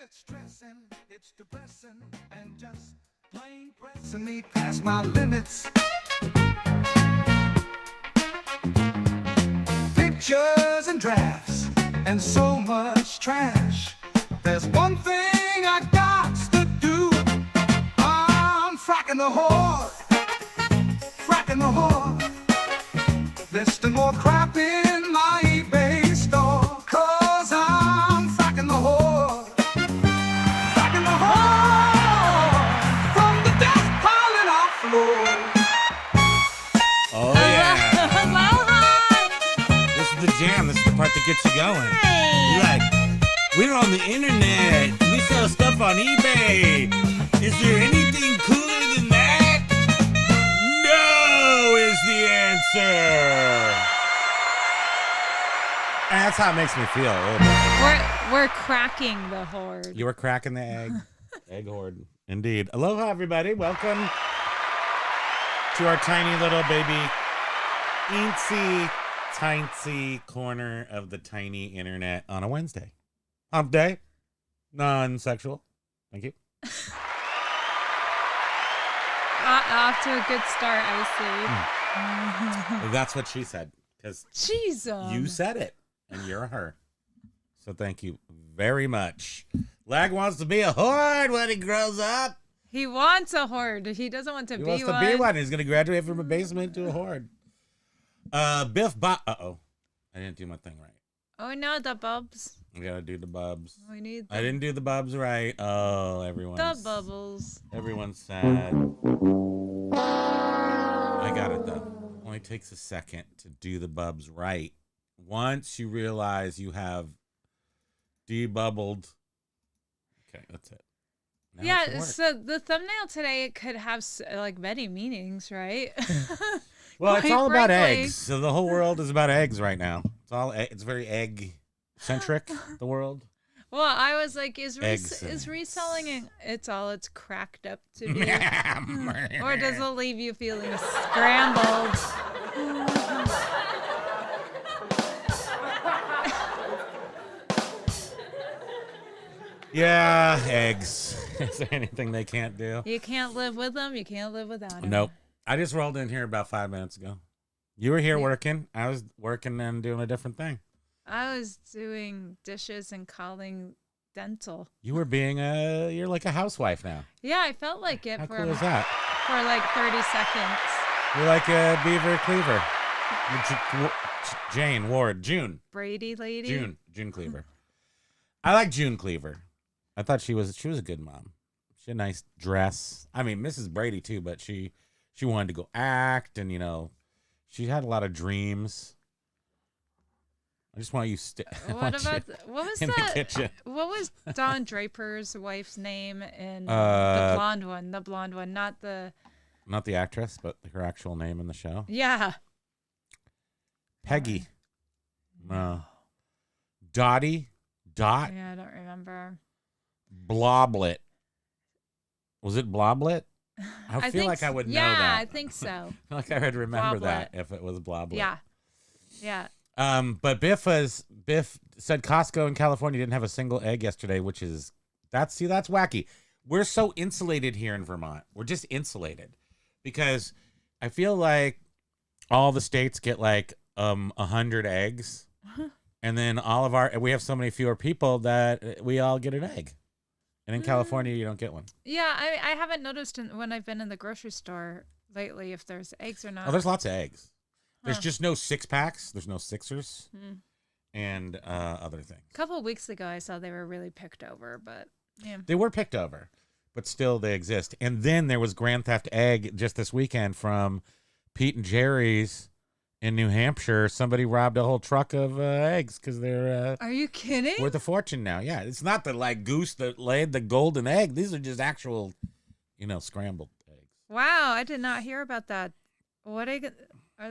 It's stressing, it's depressing, and just plain pressing me past my limits. Pictures and drafts, and so much trash. There's one thing I got to do. I'm fracking the whore, fracking the whore. Listing more crap in my eBay store, 'cause I'm fracking the whore, fracking the whore. From the death piling off floor. Oh yeah. Aloha. This is the jam. This is the part that gets you going. Hey. You're like, we're on the internet. We sell stuff on eBay. Is there anything cooler than that? No is the answer. And that's how it makes me feel a little bit. We're cracking the horde. You were cracking the egg. Egg horde. Indeed. Aloha, everybody. Welcome to our tiny little baby, eensy, tiny corner of the tiny internet on a Wednesday. Hump day. Non-sexual. Thank you. Off to a good start, I see. That's what she said. Because Jeez. you said it. And you're her. So thank you very much. Lag wants to be a horde when he grows up. He wants a horde. He doesn't want to He be wants one. to be one. He's going to graduate from a basement to a horde. Biff Bob. Uh-oh. I didn't do my thing right. Oh, no, the bubs. I got to do the bubs. We need I didn't do the bubs right. Oh, everyone's... the bubbles. Everyone's sad. I got it, though. Only takes a second to do the bubs right. Once you realize you have debubbled. Okay, that's it. Now it should Yeah, work. so the thumbnail today could have like many meanings, right? Well, it's quite all about frankly. eggs. So the whole world is about eggs right now. It's very egg centric, the world. Well, I was like, is Eggs. reselling it's all it's cracked up to be? Or does it leave you feeling scrambled? Yeah, eggs. Is there anything they can't do? You can't live with them. You can't live without them. Nope. I just rolled in here about 5 minutes ago. You were here working. I was working and doing a different thing. I was doing dishes and calling dental. You were you're like a housewife now. Yeah, I felt like it How for cool is that? like 30 seconds. You're like a beaver cleaver. Jane Ward. June. Brady lady. June Cleaver. I like June Cleaver. I thought she was a good mom. She had a nice dress. I mean, Mrs. Brady too, but she wanted to go act, and she had a lot of dreams. I just want you What was in that? the kitchen. What was Don Draper's wife's name in Uh, the blonde one, not the. Not the actress, but her actual name in the show. Yeah. Peggy. Dottie. Dot. Yeah, I don't remember. Bloblet. Was it Bloblet? I feel like I would know that. Yeah, I think so. I feel like I would remember Bloblet. that if it was Bloblet. Yeah. But Biff said Costco in California didn't have a single egg yesterday, which is that's wacky. We're so insulated here in Vermont. We're just insulated because I feel like all the states get like 100 eggs, and then we have so many fewer people that we all get an egg. And in California, you don't get one. Yeah, I haven't noticed when I've been in the grocery store lately if there's eggs or not. Oh, there's lots of eggs. There's Huh. just no 6-packs. There's no Sixers and other things. A couple of weeks ago, I saw they were really picked over, but yeah. They were picked over, but still they exist. And then there was Grand Theft Egg just this weekend from Pete and Jerry's in New Hampshire. Somebody robbed a whole truck of eggs because they're Are you kidding? worth a fortune now. Yeah, it's not the goose that laid the golden egg. These are just actual, scrambled eggs. Wow, I did not hear about that. What are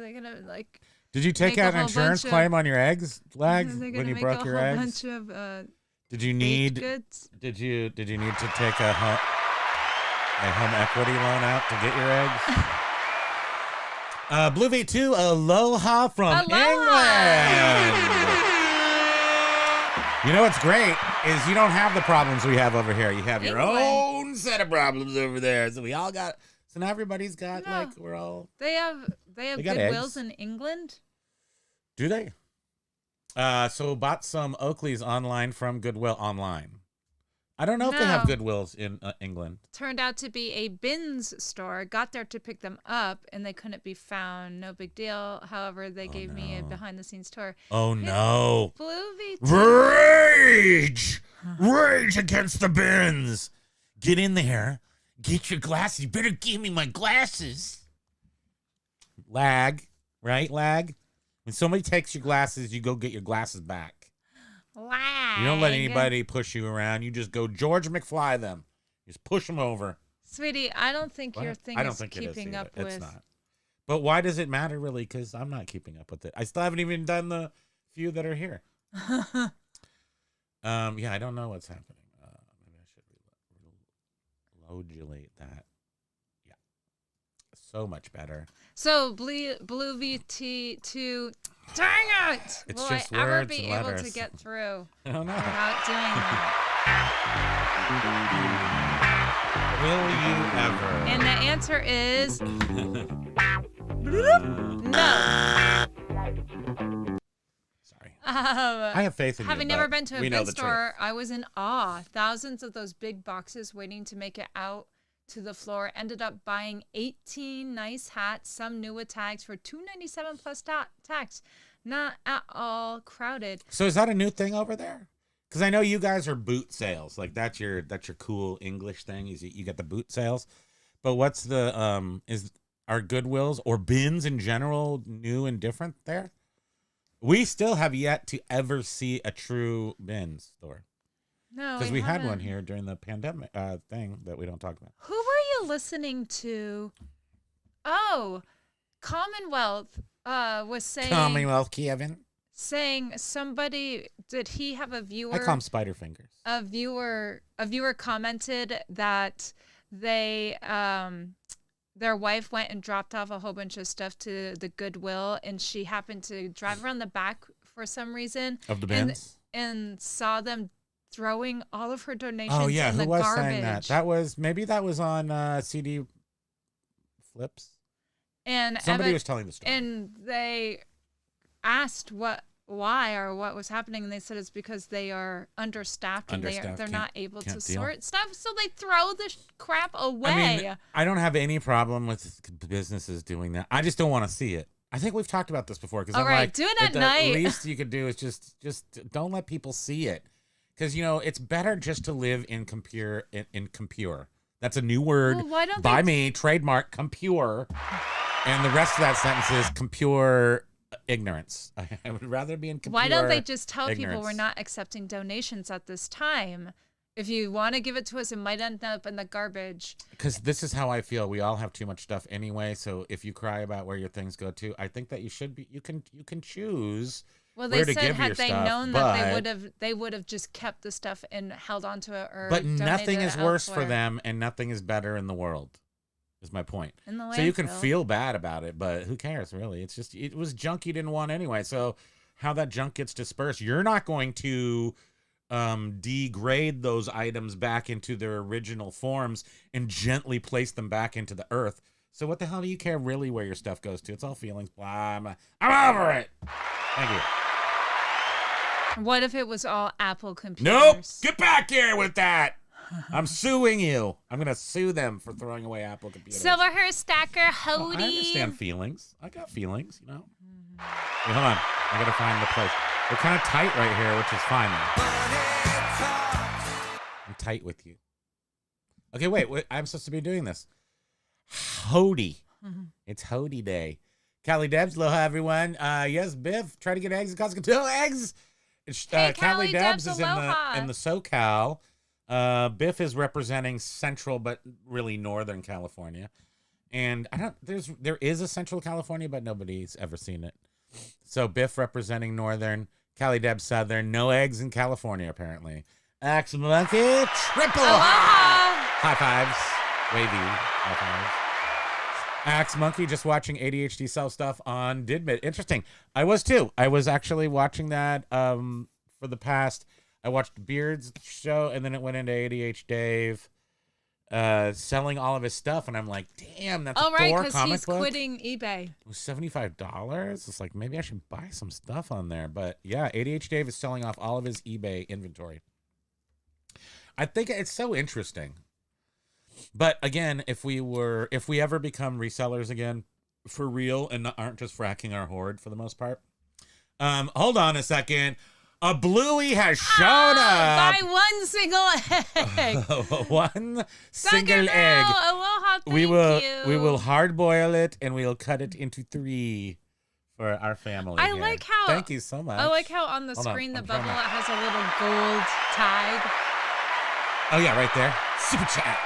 they gonna like? Did you take Make a out an whole insurance bunch claim on your eggs, Are Lag, they when gonna you make broke a your whole eggs? bunch of Did you baked need? goods? Did you need to take a home equity loan out to get your eggs? Blue V2, aloha from England. You know what's great is you don't have the problems we have over here. You have your England. own set of problems over there. So we all got. So now everybody's got No. we're all. They have got Goodwills eggs. in England. Do they? So bought some Oakleys online from Goodwill online. I don't know if they have No. Goodwills in England. Turned out to be a bins store. Got there to pick them up, and they couldn't be found. No big deal. However, they gave me a behind-the-scenes tour. Oh no! Blue VT. Rage! Rage against the bins! Get in there. Get your glasses. You better give me my glasses. Lag, right? Lag. When somebody takes your glasses, you go get your glasses back. Lag. You don't let anybody push you around. You just go George McFly them. Just push them over. Sweetie, I don't think your What? thing I don't is think it is keeping either. up with. It's not. But why does it matter really? Because I'm not keeping up with it. I still haven't even done the few that are here. Yeah, I don't know what's happening. Maybe I should modulate that. Yeah, so much better. So Blue VT2. Dang it! It's Will just I ever words be and able letters. to get through I don't know. without doing that? Will you ever? And the answer is no. Sorry. I have faith in you. Having never but been to a we know bin the store, I was in awe. Thousands of those big boxes waiting to make it out to the floor. Ended up buying 18 nice hats, some new with tags for $297 plus tax. Not at all crowded. So is that a new thing over there? Because I know you guys are boot sales. Like that's your cool English thing. Is you get the boot sales. But what's the are Goodwills or bins in general new and different there? We still have yet to ever see a true bin store. No, Because we had one haven't. here during the pandemic thing that we don't talk about. Who were you listening to? Oh, Commonwealth was saying Commonwealth Kevin. saying somebody did he have a viewer? I call them spider fingers. A viewer commented that they their wife went and dropped off a whole bunch of stuff to the Goodwill, and she happened to drive around the back for some reason Of the bins? and saw them throwing all of her donations Oh yeah, in who the was garbage. saying that? That was on CD flips. And Somebody was telling the story. and they asked why or what was happening, and they said it's because they are understaffed and they're Can't- not able to can't deal. sort stuff, so they throw the crap away. I mean, I don't have any problem with businesses doing that. I just don't want to see it. I think we've talked about this before. Because All I'm right, like, do it at the night. least you could do is just don't let people see it. Because it's better just to live in compure. That's a new word Well, why don't by they- me. Trademark compure, and the rest of that sentence is compure ignorance. I would rather be in compure. Why don't they just tell people ignorance. we're not accepting donations at this time? If you want to give it to us, it might end up in the garbage. Because this is how I feel. We all have too much stuff anyway. So if you cry about where your things go to, I think that you should be. You can choose. Well, where they to said give your had they stuff, known that but- they would have just kept the stuff and held on to it or But donated nothing it is worse for elsewhere. them, and nothing is better in the world. Is my point. In the So you can landfill. feel bad about it, but who cares really? It's just it was junk you didn't want anyway. So how that junk gets dispersed, you're not going to degrade those items back into their original forms and gently place them back into the earth. So what the hell do you care really where your stuff goes to? It's all feelings. Blah. I'm over it. Thank you. What if it was all Apple computers? Nope. Get back here with that. I'm suing you. I'm going to sue them for throwing away Apple computers. Silver hair stacker, Oh, Hody. I understand feelings. I got feelings, Wait, hold on. I got to find the place. We're kind of tight right here, which is fine. I'm tight with you. Okay, wait. I'm supposed to be doing this. Hody. It's Hody Day. Callie Debs, aloha, everyone. Yes, Biff, try to get eggs at Costco. 2 eggs. It's, Hey, Callie Callie Debs Debs, is aloha. in the SoCal. Biff is representing Central, but really Northern California. And there is a Central California, but nobody's ever seen it. So Biff representing Northern, Callie Debs Southern. No eggs in California, apparently. Axe Monkey, triple high fives, wavy high fives. Axe Monkey just watching ADHD self stuff on Didmit. Interesting. I was too. I was actually watching that for the past. I watched Beard's show, and then it went into ADH Dave selling all of his stuff, and I'm like, damn, that's Oh, right, Thor because comic he's book. quitting eBay. It was $75. It's like, maybe I should buy some stuff on there. But yeah, ADH Dave is selling off all of his eBay inventory. I think it's so interesting. But again, if we ever become resellers again for real and aren't just fracking our hoard for the most part. Hold on a second. A Bluey has shown up. Buy one single egg. One single Sucker egg. girl, aloha, thank We you. will hard boil it and we'll cut it into 3 for our family. I here. like how. Thank you so much. I like how on the Hold on, screen the I'm trying bubble to- it has a little gold tag. Oh yeah, right there. Super chat.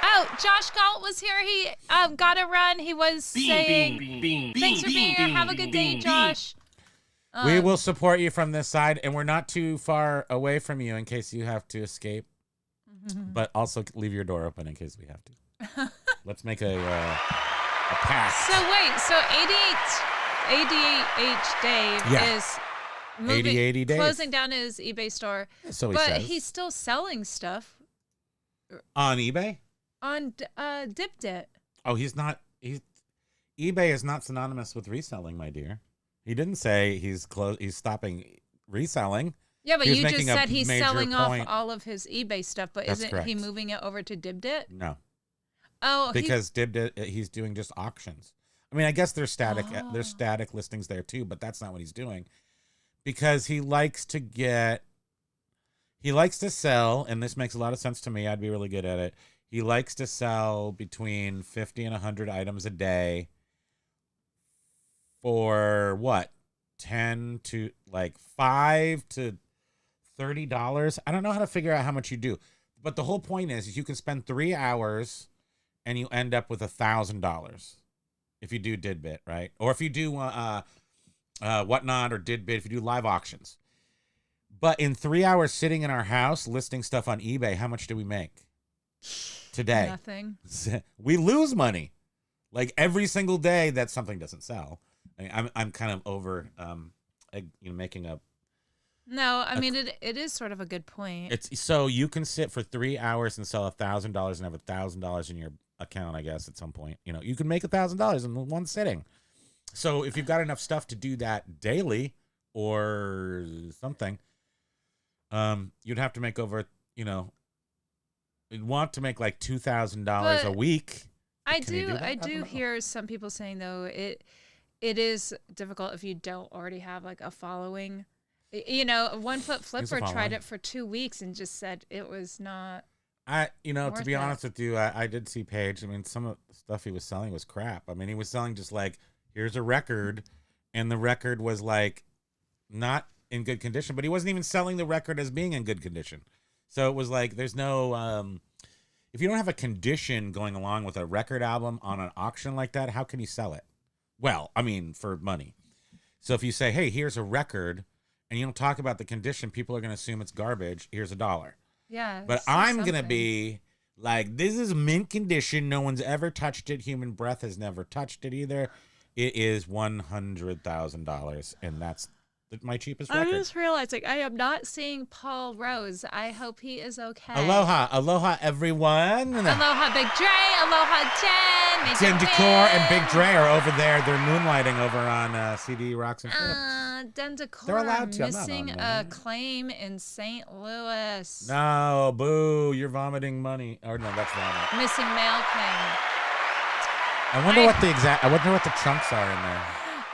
Oh, Josh Galt was here. He got a run. He was saying, "Thanks for being here. Have a good day, Josh." We will support you from this side, and we're not too far away from you in case you have to escape. But also leave your door open in case we have to. Let's make a pass. So wait, so ADH Dave is moving, 80 Dave. closing down his eBay store, So he but says. he's still selling stuff On eBay? on Dipped It. Oh, he's not. eBay is not synonymous with reselling, my dear. He didn't say he's stopping reselling. Yeah, but He was you just making a said he's major selling point. off all of his eBay stuff, but That's isn't correct. he moving it over to Dipped It? No, Oh, because he's doing just auctions. I mean, I guess there's static listings there too, but that's not what he's doing. Because he likes to sell, and this makes a lot of sense to me. I'd be really good at it. He likes to sell between 50 and 100 items a day for what? 10 to like $5 to $30. I don't know how to figure out how much you do. But the whole point is you can spend 3 hours and you end up with $1,000 if you do Didbit, right? Or if you do Whatnot or Didbit, if you do live auctions. But in 3 hours sitting in our house listing stuff on eBay, how much do we make today? nothing. We lose money. Like every single day that something doesn't sell. I mean, I'm kind of over making a. No, I mean it is sort of a good point. It's so you can sit for 3 hours and sell $1,000 and have $1,000 in your account. I guess at some point, you can make $1,000 in one sitting. So if you've got enough stuff to do that daily or something, you'd have to make over. You'd want to make like $2,000 a week. I Can you do that? I do don't know. hear some people saying though it is difficult if you don't already have like a following. One Foot Flipper tried following. it for 2 weeks and just said it was not. To Worth be it. honest with you, I did see Paige. I mean, some of the stuff he was selling was crap. I mean, he was selling just like, here's a record, and the record was like not in good condition, but he wasn't even selling the record as being in good condition. So it was like, there's no, if you don't have a condition going along with a record album on an auction like that, how can you sell it? Well, I mean, for money. So if you say, hey, here's a record, and you don't talk about the condition, people are going to assume it's garbage. Here's $1. Yeah. But say I'm going to something. be like, this is mint condition. No one's ever touched it. Human breath has never touched it either. It is $100,000. And that's my cheapest I'm record. just realizing I am not seeing Paul Rose. I hope he is okay. Aloha, everyone. Aloha, Big Dre. Aloha, Jen. Make Jen it Decor win. and Big Dre are over there. They're moonlighting over on CD Rocks and Trips. Den Decor They're allowed to. I'm not missing on a there. claim in St. Louis. No, boo. You're vomiting money. Or no, that's vomit. Missing mail claim. I wonder what the chunks are in there.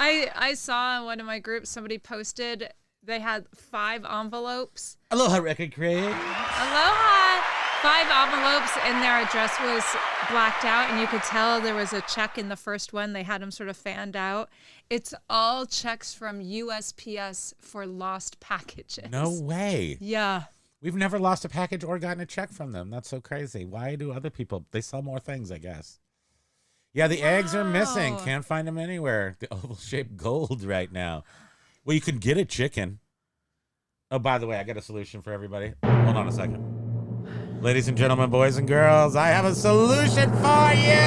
I saw in one of my groups somebody posted they had 5 envelopes. Aloha, Record Crate. Aloha! 5 envelopes and their address was blacked out and you could tell there was a check in the first one. They had them sort of fanned out. It's all checks from USPS for lost packages. No way. Yeah. We've never lost a package or gotten a check from them. That's so crazy. Why do other people? They sell more things, I guess. Yeah, the eggs are missing. Wow. Can't find them anywhere. The oval-shaped gold right now. Well, you can get a chicken. Oh, by the way, I got a solution for everybody. Hold on a second. Ladies and gentlemen, boys and girls, I have a solution for you.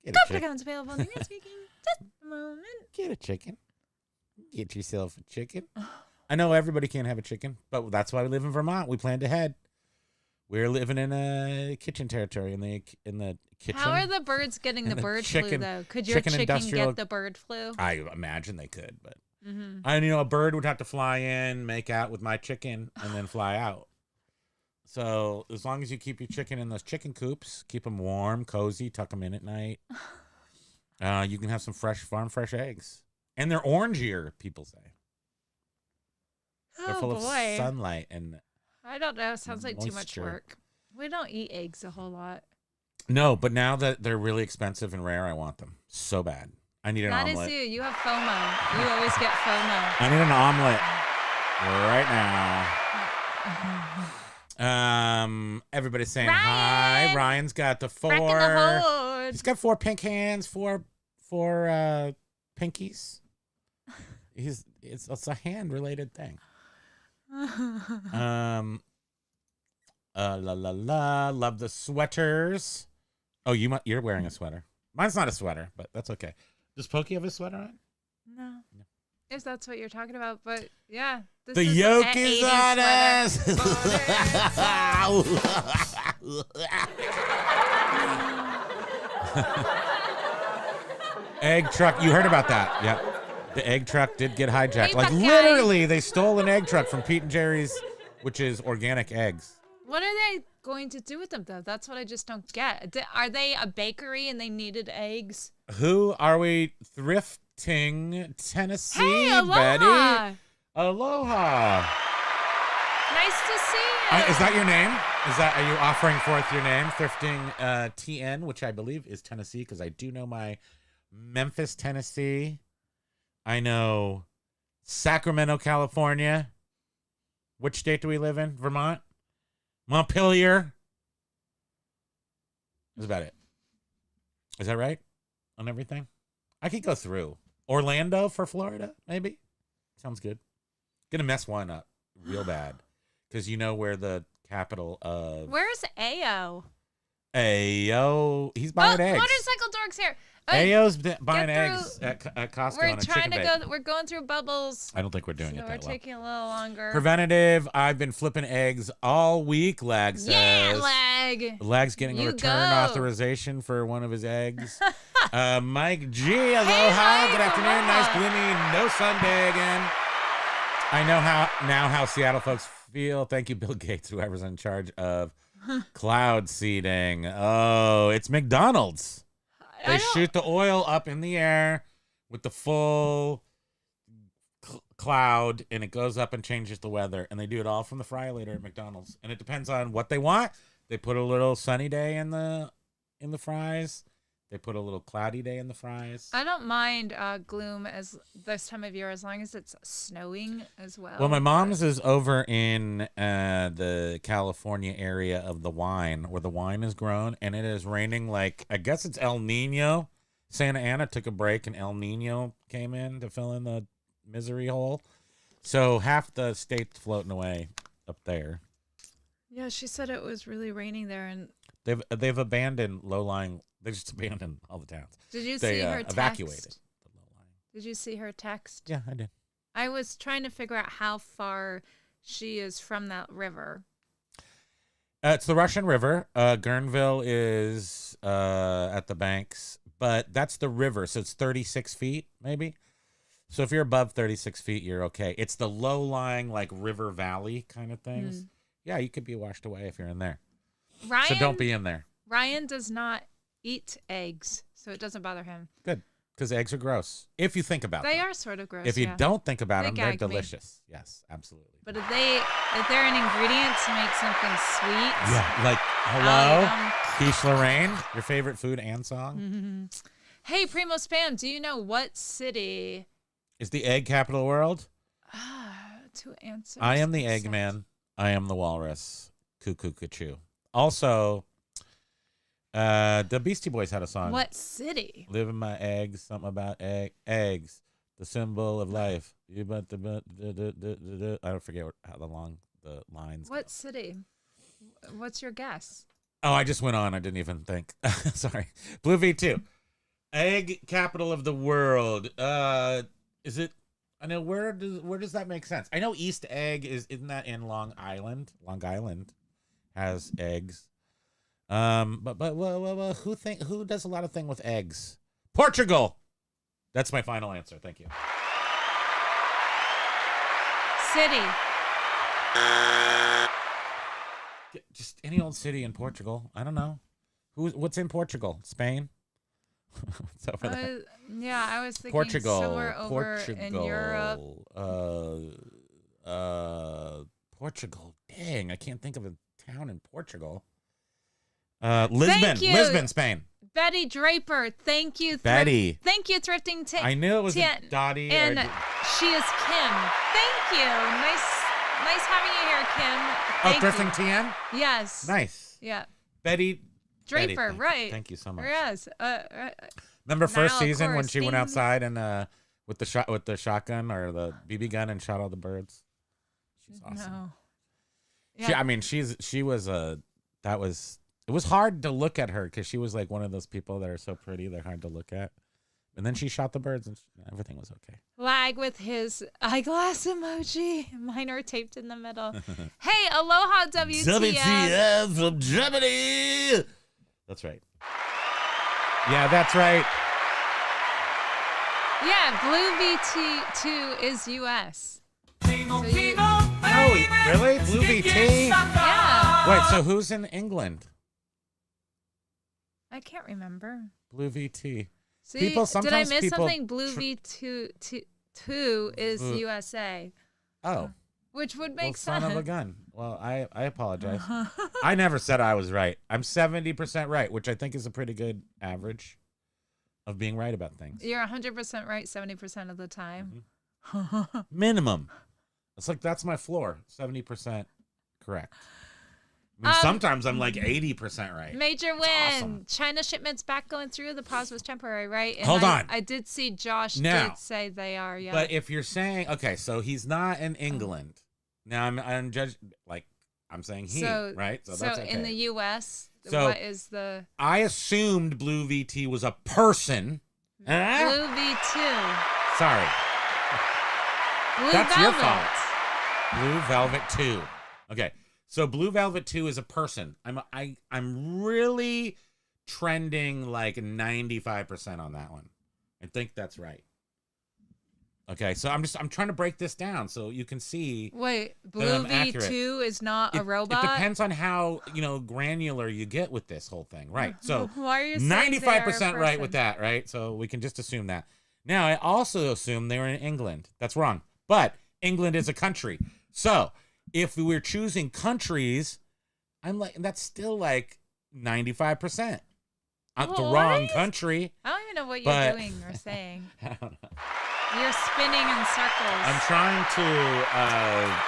Get a Couple chicken. accounts available. Speaking. Just a moment. Get a chicken. Get yourself a chicken. I know everybody can't have a chicken, but that's why we live in Vermont. We planned ahead. We're living in a kitchen territory in the kitchen. How are the birds getting the bird flu, though? Could your chicken get the bird flu? I imagine they could, but a bird would have to fly in, make out with my chicken, and then fly out. So as long as you keep your chicken in those chicken coops, keep them warm, cozy, tuck them in at night, you can have some farm fresh eggs. And they're orangier, people say. They're full of sunlight and I don't know. It sounds like moisture. Too much work. We don't eat eggs a whole lot. No, but now that they're really expensive and rare, I want them so bad. I need an omelet. That is you. You have FOMO. You always get FOMO. I need an omelet right now. Everybody's saying hi. Ryan's got the 4. He's got 4 pink hands, 4 pinkies. It's a hand related thing. Love the sweaters. Oh, you're wearing a sweater. Mine's not a sweater, but that's okay. Does Pokey have a sweater on? No. If that's what you're talking about, but yeah. The yoke is on us. Egg truck. You heard about that? Yep. The egg truck did get hijacked. Hey, literally, they stole an egg truck from Pete and Jerry's, which is organic eggs. What are they going to do with them, though? That's what I just don't get. Are they a bakery and they needed eggs? Who are we? Thrifting Tennessee, hey, aloha. Betty. Aloha. Nice to see you. Is that your name? Are you offering forth your name? Thrifting TN, which I believe is Tennessee, because I do know my Memphis, Tennessee. I know Sacramento, California. Which state do we live in? Vermont? Montpelier? That's about it. Is that right? On everything? I could go through. Orlando for Florida, maybe? Sounds good. Gonna mess one up real bad. Because you know where the capital of... Where's Ao? Ao. He's buying eggs. Motorcycle Dorks here. Ao's buying eggs at Costco We're on a trying chicken to bake. We're going through bubbles. I don't think we're doing it that We're well. taking a little longer. Preventative. I've been flipping eggs all week, Lag says. Yeah, Lag. Lag's getting a return authorization for one of his eggs. Mike G, aloha. Good afternoon. Nice gloomy, no sun day again. I know how Seattle folks feel. Thank you, Bill Gates, whoever's in charge of cloud seeding. Oh, it's McDonald's. They shoot the oil up in the air with the full cloud, and it goes up and changes the weather. And they do it all from the fry-later at McDonald's. And it depends on what they want. They put a little sunny day in the fries. They put a little cloudy day in the fries. I don't mind gloom as this time of year as long as it's snowing as well. Well, my mom's is over in the California area of the wine, where the wine is grown, and it is raining like, I guess it's El Nino. Santa Ana took a break, and El Nino came in to fill in the misery hole. So half the state's floating away up there. Yeah, she said it was really raining there, and they've abandoned low-lying. They just abandoned all the towns. Did you see her text? Evacuated the low-lying. Did you see her text? Yeah, I did. I was trying to figure out how far she is from that river. It's the Russian River. Guerneville is at the banks, but that's the river, so it's 36 feet, maybe. So if you're above 36 feet, you're okay. It's the low-lying, like, river valley kind of things. Yeah, you could be washed away if you're in there. So don't be in there. Ryan does not eat eggs, so it doesn't bother him. Good, because eggs are gross. If you think about them. They are sort of gross. If you don't think about them, they're gag me. delicious. Yes, absolutely. But if they're an ingredient to make something sweet. Yeah, like, hello, Quiche Lorraine, your favorite food and song. Hey, Primo Spam, do you know what city is the egg capital of the world? To answer. I am the Eggman. I am the walrus. Cuckoo, cuckoo. Also, the Beastie Boys had a song. What city? Live in my eggs. Something about eggs. The symbol of life. I don't forget how the lines. What city? What's your guess? Oh, I just went on. I didn't even think. Sorry. Blue V2. Egg capital of the world. Is it I know where does that make sense? I know East Egg isn't that in Long Island? Long Island has eggs. But well, who does a lot of thing with eggs? Portugal. That's my final answer. Thank you. City. Just any old city in Portugal. I don't know. What's in Portugal? Spain? What's over there? Yeah, I was thinking Portugal. somewhere over in Europe. Portugal. Dang, I can't think of a town in Portugal. Lisbon. Thank you. Lisbon, Spain. Betty Draper, thank you. Betty. Thank you, Thrifting I knew it was Dottie. And she is Kim. Thank you. Nice having you here, Kim. Thank Thrifting you. TN? Yes. Nice. Yeah. Betty Draper, right. Thank you so much. Yes. Remember first now, season when course, she went theme- outside and with the shotgun or the BB gun and shot all the birds? She's awesome. No. It was hard to look at her because she was like one of those people that are so pretty they're hard to look at. And then she shot the birds and everything was okay. Lag with his eyeglass emoji. Mine are taped in the middle. Hey, aloha WTF. WTF from Germany. That's right. Yeah, that's right. Yeah, Blue VT2 is US. Kimo, So you- Oh, really? Blue VT? Yeah. Wait, so who's in England? I can't remember. Blue VT. See, People- did I sometimes miss people something? Blue V2 is USA, Oh. which would Well, make son sense. of a gun. Well, I apologize. I never said I was right. I'm 70% right, which I think is a pretty good average of being right about things. You're 100% right 70% of the time. Minimum. It's like that's my floor. 70% correct. I mean, sometimes I'm like 80% right. Major win. awesome. China shipments back going through. The pause was temporary, right? And Hold on. I did see Josh Now. did say they are. Yeah. But if you're saying, okay, so he's not in England. Now I'm judged, like I'm saying he, right? So that's okay. in the U.S., So- what is the I assumed Blue VT was a person. Huh? Blue V2? Sorry. Blue That's your Velvet. fault. Blue Velvet 2. Okay. So Blue Velvet 2 is a person. I'm really trending like 95% on that one. I think that's right. Okay, so I'm trying to break this down so you can see. Wait, that Blue I'm accurate. V2 is not a robot? It depends on how, granular you get with this whole thing, right? So why are you saying they are a 95% right with person? that, right? So we can just assume that. Now, I also assume they were in England. That's wrong. But England is a country. So if we were choosing countries, that's still like 95%. The Well, what are wrong you- country. I don't even know what But- you're doing or saying. I don't know. You're spinning in circles. I'm trying to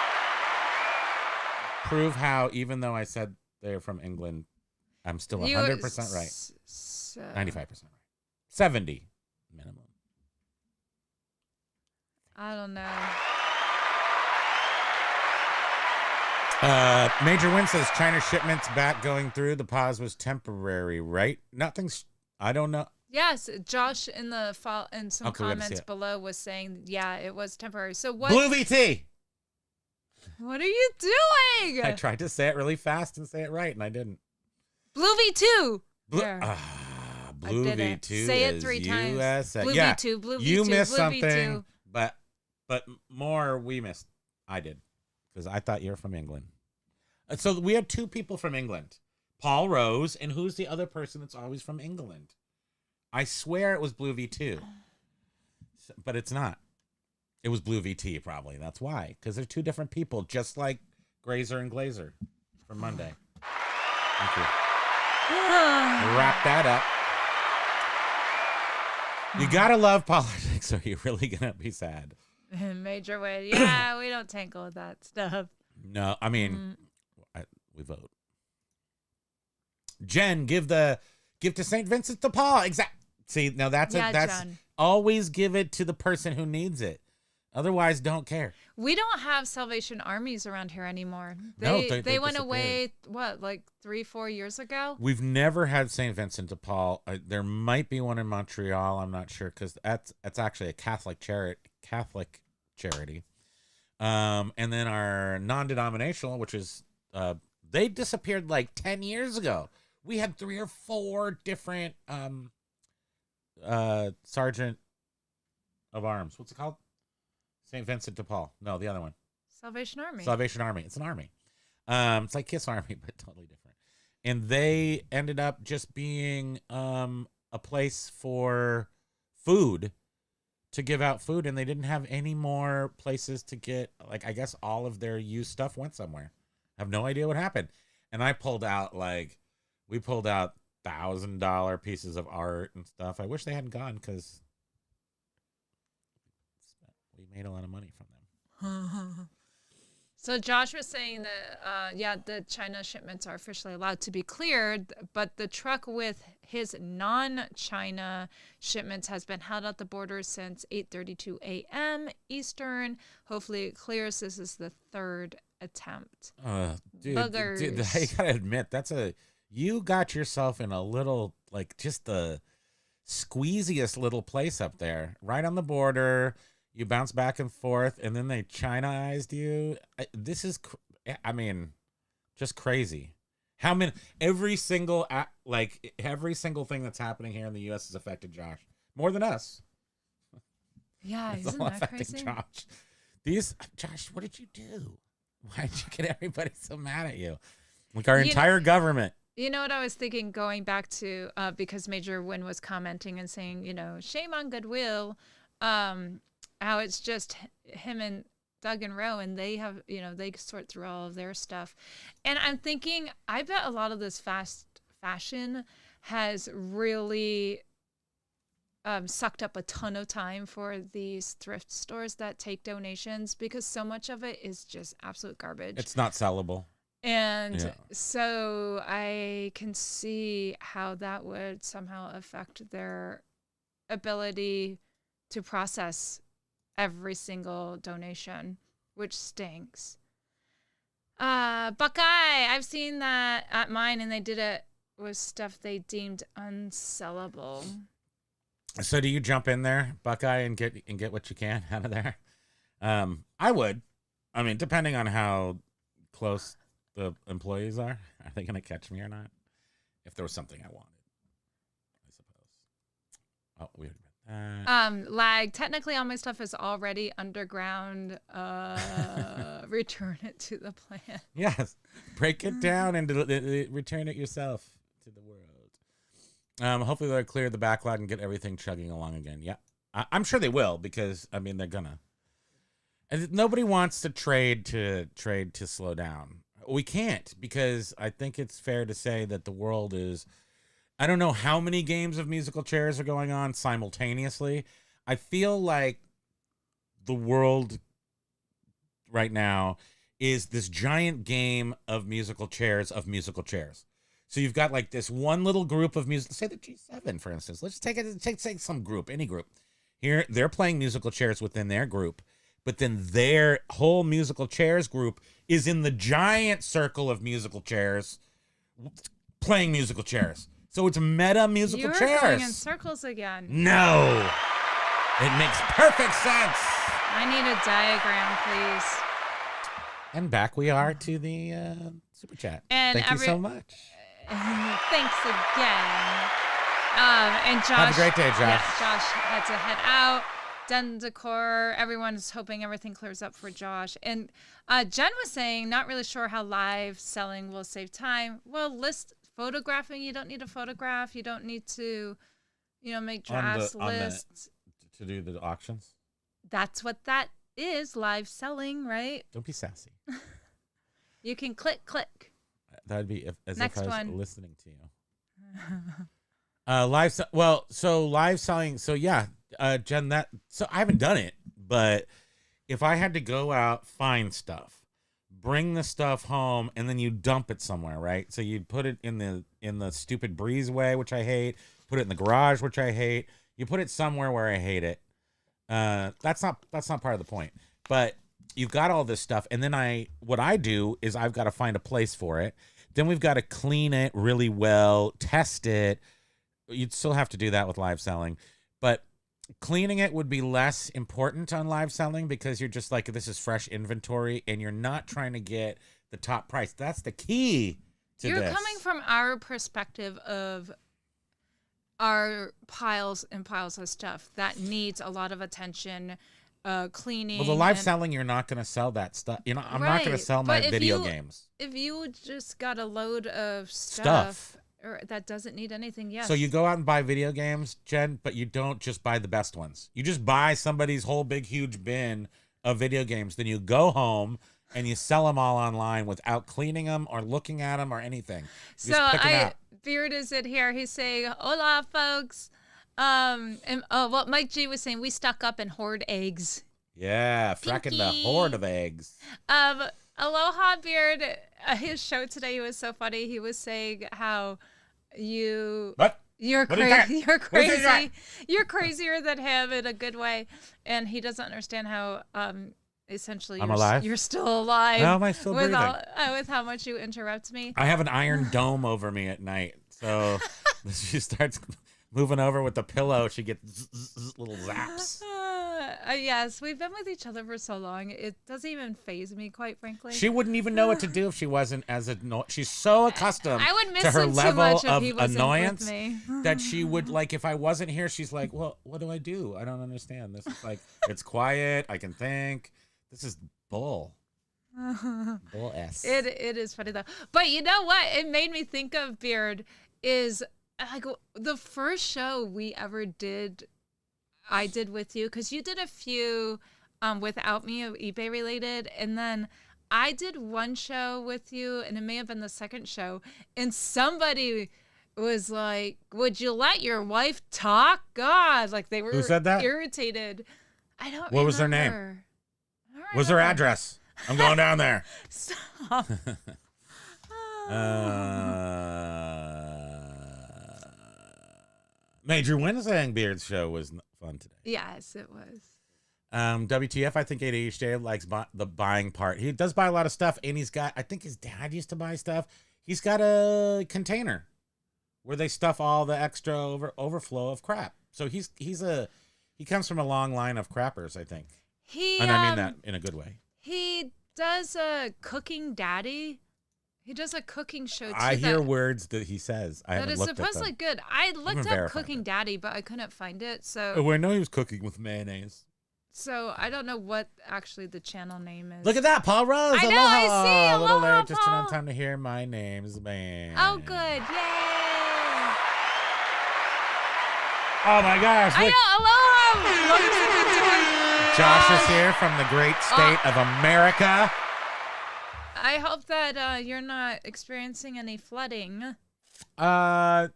prove how, even though I said they're from England, I'm still 100% right. 95% right. 70 minimum. I don't know. Major Win says China shipments back going through. The pause was temporary, right? I don't know. Yes, Josh in some Okay, we gotta see comments it. below was saying, yeah, it was temporary. So what? Blue VT. What are you doing? I tried to say it really fast and say it right, and I didn't. Blue V2. Blue, There. Blue I did it. V2 Say it is 3 times. USA. Blue Yeah, V2, Blue V2, you missed Blue something, V2. but more we missed. I did, because I thought you were from England. So we had 2 people from England, Paul Rose, and who's the other person that's always from England? I swear it was Blue V2, but it's not. It was Blue VT probably. That's why, because they're 2 different people, just like Grazer and Glazer from Monday. Thank you. Wrap that up. You gotta love politics, or you're really gonna be sad. Major way. Yeah, we don't tangle with that stuff. No, I mean, we vote. Jen, give to St. Vincent de Paul. See, now that's Jen. always give it to the person who needs it. Otherwise, don't care. We don't have Salvation Armies around here anymore. No, They, they went disappeared. away, what, like 3-4 years ago? We've never had St. Vincent de Paul. There might be one in Montreal. I'm not sure, because that's actually a Catholic charity. And then our non-denominational, which is they disappeared like 10 years ago. We had 3 or 4 different sergeant of arms. What's it called? St. Vincent de Paul. No, the other one. Salvation Army. Salvation Army. It's an army. It's like Kiss Army, but totally different. And they ended up just being a place for food, to give out food, and they didn't have any more places to get, like, I guess all of their used stuff went somewhere. I have no idea what happened. And we pulled out $1,000 pieces of art and stuff. I wish they hadn't gone, because we made a lot of money from them. So Josh was saying that, the China shipments are officially allowed to be cleared, but the truck with his non-China shipments has been held at the border since 8:32 a.m. Eastern. Hopefully it clears. This is the 3rd attempt. Dude, Buggers. I gotta admit, you got yourself in a little, like, just the squeeziest little place up there, right on the border. You bounce back and forth, and then they Chinaized you. This is, just crazy. How many? Every single thing that's happening here in the U.S. has affected Josh more than us. Yeah, It's isn't all that affecting crazy? Josh, what did you do? Why did you get everybody so mad at you? Like our entire government. You know what I was thinking, going back to, because Major Wynn was commenting and saying, shame on Goodwill. How it's just him and Doug and Roe, and they have, they sort through all of their stuff. And I'm thinking, I bet a lot of this fast fashion has really sucked up a ton of time for these thrift stores that take donations, because so much of it is just absolute garbage. It's not sellable. And so I can see how that would somehow affect their ability to process every single donation, which stinks. Buckeye, I've seen that at mine, and they did it with stuff they deemed unsellable. So do you jump in there, Buckeye, and get what you can out of there? I would. I mean, depending on how close the employees are they going to catch me or not? If there was something I wanted, I suppose. Oh, weird. Lag. Technically, all my stuff is already underground. Return it to the plant. Yes, break it down and return it yourself to the world. Hopefully they'll clear the backlog and get everything chugging along again. Yeah, I'm sure they will, because they're gonna. And nobody wants to trade to slow down. We can't, because I think it's fair to say that the world is. I don't know how many games of musical chairs are going on simultaneously. I feel like the world right now is this giant game of musical chairs. So you've got like this one little group of music, say the G7, for instance. Let's take some group, any group. Here, they're playing musical chairs within their group, but then their whole musical chairs group is in the giant circle of musical chairs playing musical chairs. So it's meta musical chairs. You're going in circles again. No. It makes perfect sense. I need a diagram, please. And back we are to the super chat. And Thank you so much. Thanks again. And Josh. Have a great day, Josh. Yeah, Josh had to head out. Den decor. Everyone's hoping everything clears up for Josh. And Jen was saying, not really sure how live selling will save time. Well, photographing, you don't need a photograph. You don't need to, make drafts, lists. To do the auctions? That's what that is, live selling, right? Don't be sassy. You can click. That would be as Next if I was one. listening to you. Live selling. So yeah, Jen, so I haven't done it, but if I had to go out, find stuff, bring the stuff home, and then you dump it somewhere, right? So you'd put it in the stupid breezeway, which I hate, put it in the garage, which I hate. You put it somewhere where I hate it. That's not part of the point. But you've got all this stuff, and then what I do is I've got to find a place for it. Then we've got to clean it really well, test it. You'd still have to do that with live selling, but cleaning it would be less important on live selling because you're just like, this is fresh inventory and you're not trying to get the top price. That's the key to You're this. coming from our perspective of our piles and piles of stuff that needs a lot of attention, cleaning. Well, the live and- selling, you're not going to sell that stuff. You know, I'm not going to Right, sell my but if video you- games. If you just got a load of stuff. Or that doesn't need anything, yes. So you go out and buy video games, Jen, but you don't just buy the best ones. You just buy somebody's whole big, huge bin of video games. Then you go home and you sell them all online without cleaning them or looking at them or anything. You So just pick 'em out. Beard is it here. He's saying, "Hola, folks." And what Mike G was saying, we stock up and hoard eggs. Yeah, fracking the Pinky. horde of eggs. Aloha, Beard. His show today was so funny. He was saying how What? you're What is that? crazy. You're What is that? crazy. You're crazier than him in a good way, and he doesn't understand how essentially I'm you're, alive? you're still alive. How am I still breathing? With how much you interrupt me. I have an iron dome over me at night. So she starts moving over with the pillow. She gets little zaps. Yes, we've been with each other for so long. It doesn't even faze me, quite frankly. She wouldn't even know what to do if she wasn't as annoying. She's so accustomed I would miss to her him too level much if of he wasn't annoyance with me. that she would, like, if I wasn't here, she's like, well, what do I do? I don't understand. This is like, it's quiet. I can think. This is bull. Bull S. It is funny though. But you know what? It made me think of Beard is like the first show we ever did. I did with you because you did a few without me, eBay related, and then I did one show with you, and it may have been the second show, and somebody was like, "Would you let your wife talk?" God, like they were Who said that? irritated. I don't. What was their name? remember. I don't What's her remember. address? I'm going down there. Stop. Major Winsang Beard's show was fun today. Yes, it was. WTF, I think ADHJ likes the buying part. He does buy a lot of stuff, and he's got, I think his dad used to buy stuff. He's got a container where they stuff all the extra overflow of crap. So he comes from a long line of crappers, I think. And I mean that in a good way. He does a cooking daddy. He does a cooking show too. I hear words that he says. I that haven't is looked at them. supposedly good. I looked up verified Cooking it. Daddy, but I couldn't find it. Oh, I know he was cooking with mayonnaise. So I don't know what actually the channel name is. Look at that, Paul Rose. I know, Aloha. I see. A little Aloha, late, just enough Paul. time to hear my name's band. Oh, good. Yay. Oh my gosh. I Look, know. Aloha. Welcome to the tour. Josh is here from the great state of America. I hope that you're not experiencing any flooding. I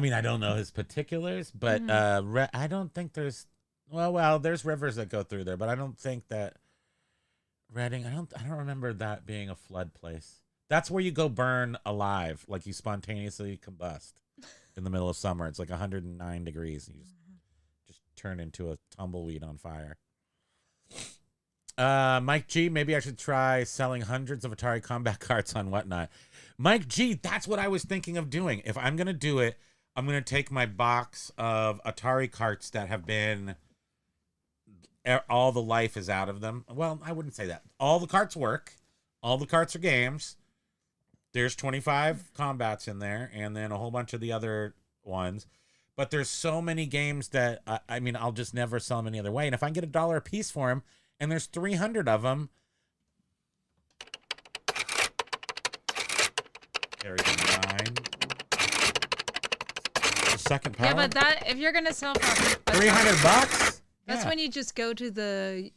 mean, I don't know his particulars, but Mm-hmm. I don't think there's. Well, there's rivers that go through there, but I don't think that Reading. I don't remember that being a flood place. That's where you go burn alive, like you spontaneously combust in the middle of summer. It's like 109 degrees. You just turn into a tumbleweed on fire. Mike G, maybe I should try selling hundreds of Atari combat carts on Whatnot. Mike G, that's what I was thinking of doing. If I'm going to do it, I'm going to take my box of Atari carts that have been, all the life is out of them. Well, I wouldn't say that. All the carts work. All the carts are games. There's 25 combats in there, and then a whole bunch of the other ones. But there's so many games that, I mean, I'll just never sell them any other way. And if I can get $1 a piece for them, and there's 300 of them. Carry the 9. The second power. Yeah, but that if you're gonna sell for $300. that's Yeah. when you just go to the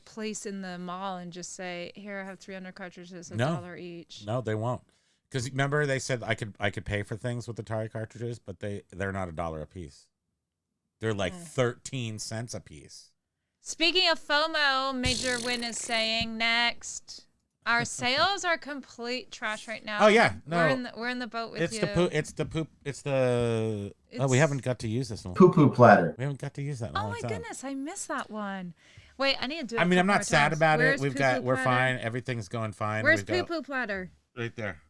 place in the mall and just say, "Here, I have 300 cartridges, $1 each." No, they won't. Because remember, they said I could pay for things with Atari cartridges, but they're not $1 a piece. They're like 13 cents a piece. Speaking of FOMO, Major Win is saying next. Our sales are complete trash right now. Oh yeah, no, we're in the boat with it's you. the poop. It's the poop. It's the. Oh, we It's- haven't got to use this one. Poo poo platter. We haven't got to use that in a Oh long my time. goodness, I missed that one. Wait, I need to do it. I mean, a I'm couple not sad more times. about Where's it. We're Poo-Poo fine. Platter? Everything's going fine. Where's We've got- Poo Poo Platter? Right there.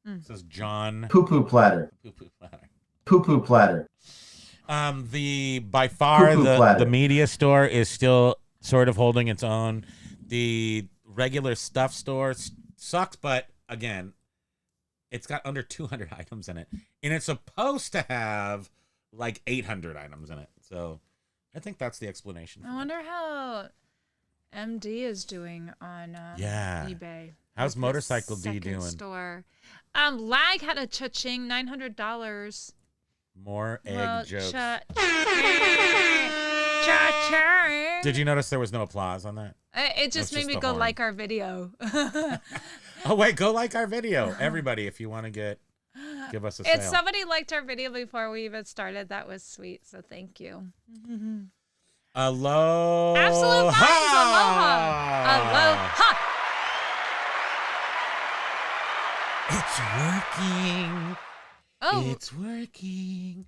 Mm. It says John Poo poo platter. Poo Poo Platter. Poo poo platter. The by far Poo-poo the platter. media store is still sort of holding its own. The regular stuff store sucks, but again, it's got under 200 items in it, and it's supposed to have like 800 items in it. So I think that's the explanation. I wonder how MD is doing on eBay. How's with Motorcycle his D second doing? Store. Lag had a cha-ching, $900. More egg jokes. Cha-ching. Did you notice there was no applause on that? It just made me go horn. like our video. Oh wait, go like our video, everybody, if you want to give us a If sale. somebody liked our video before we even started, that was sweet. So thank you. Aloha. Absolute vibes. Aloha. Aloha. It's working. Oh, It's working.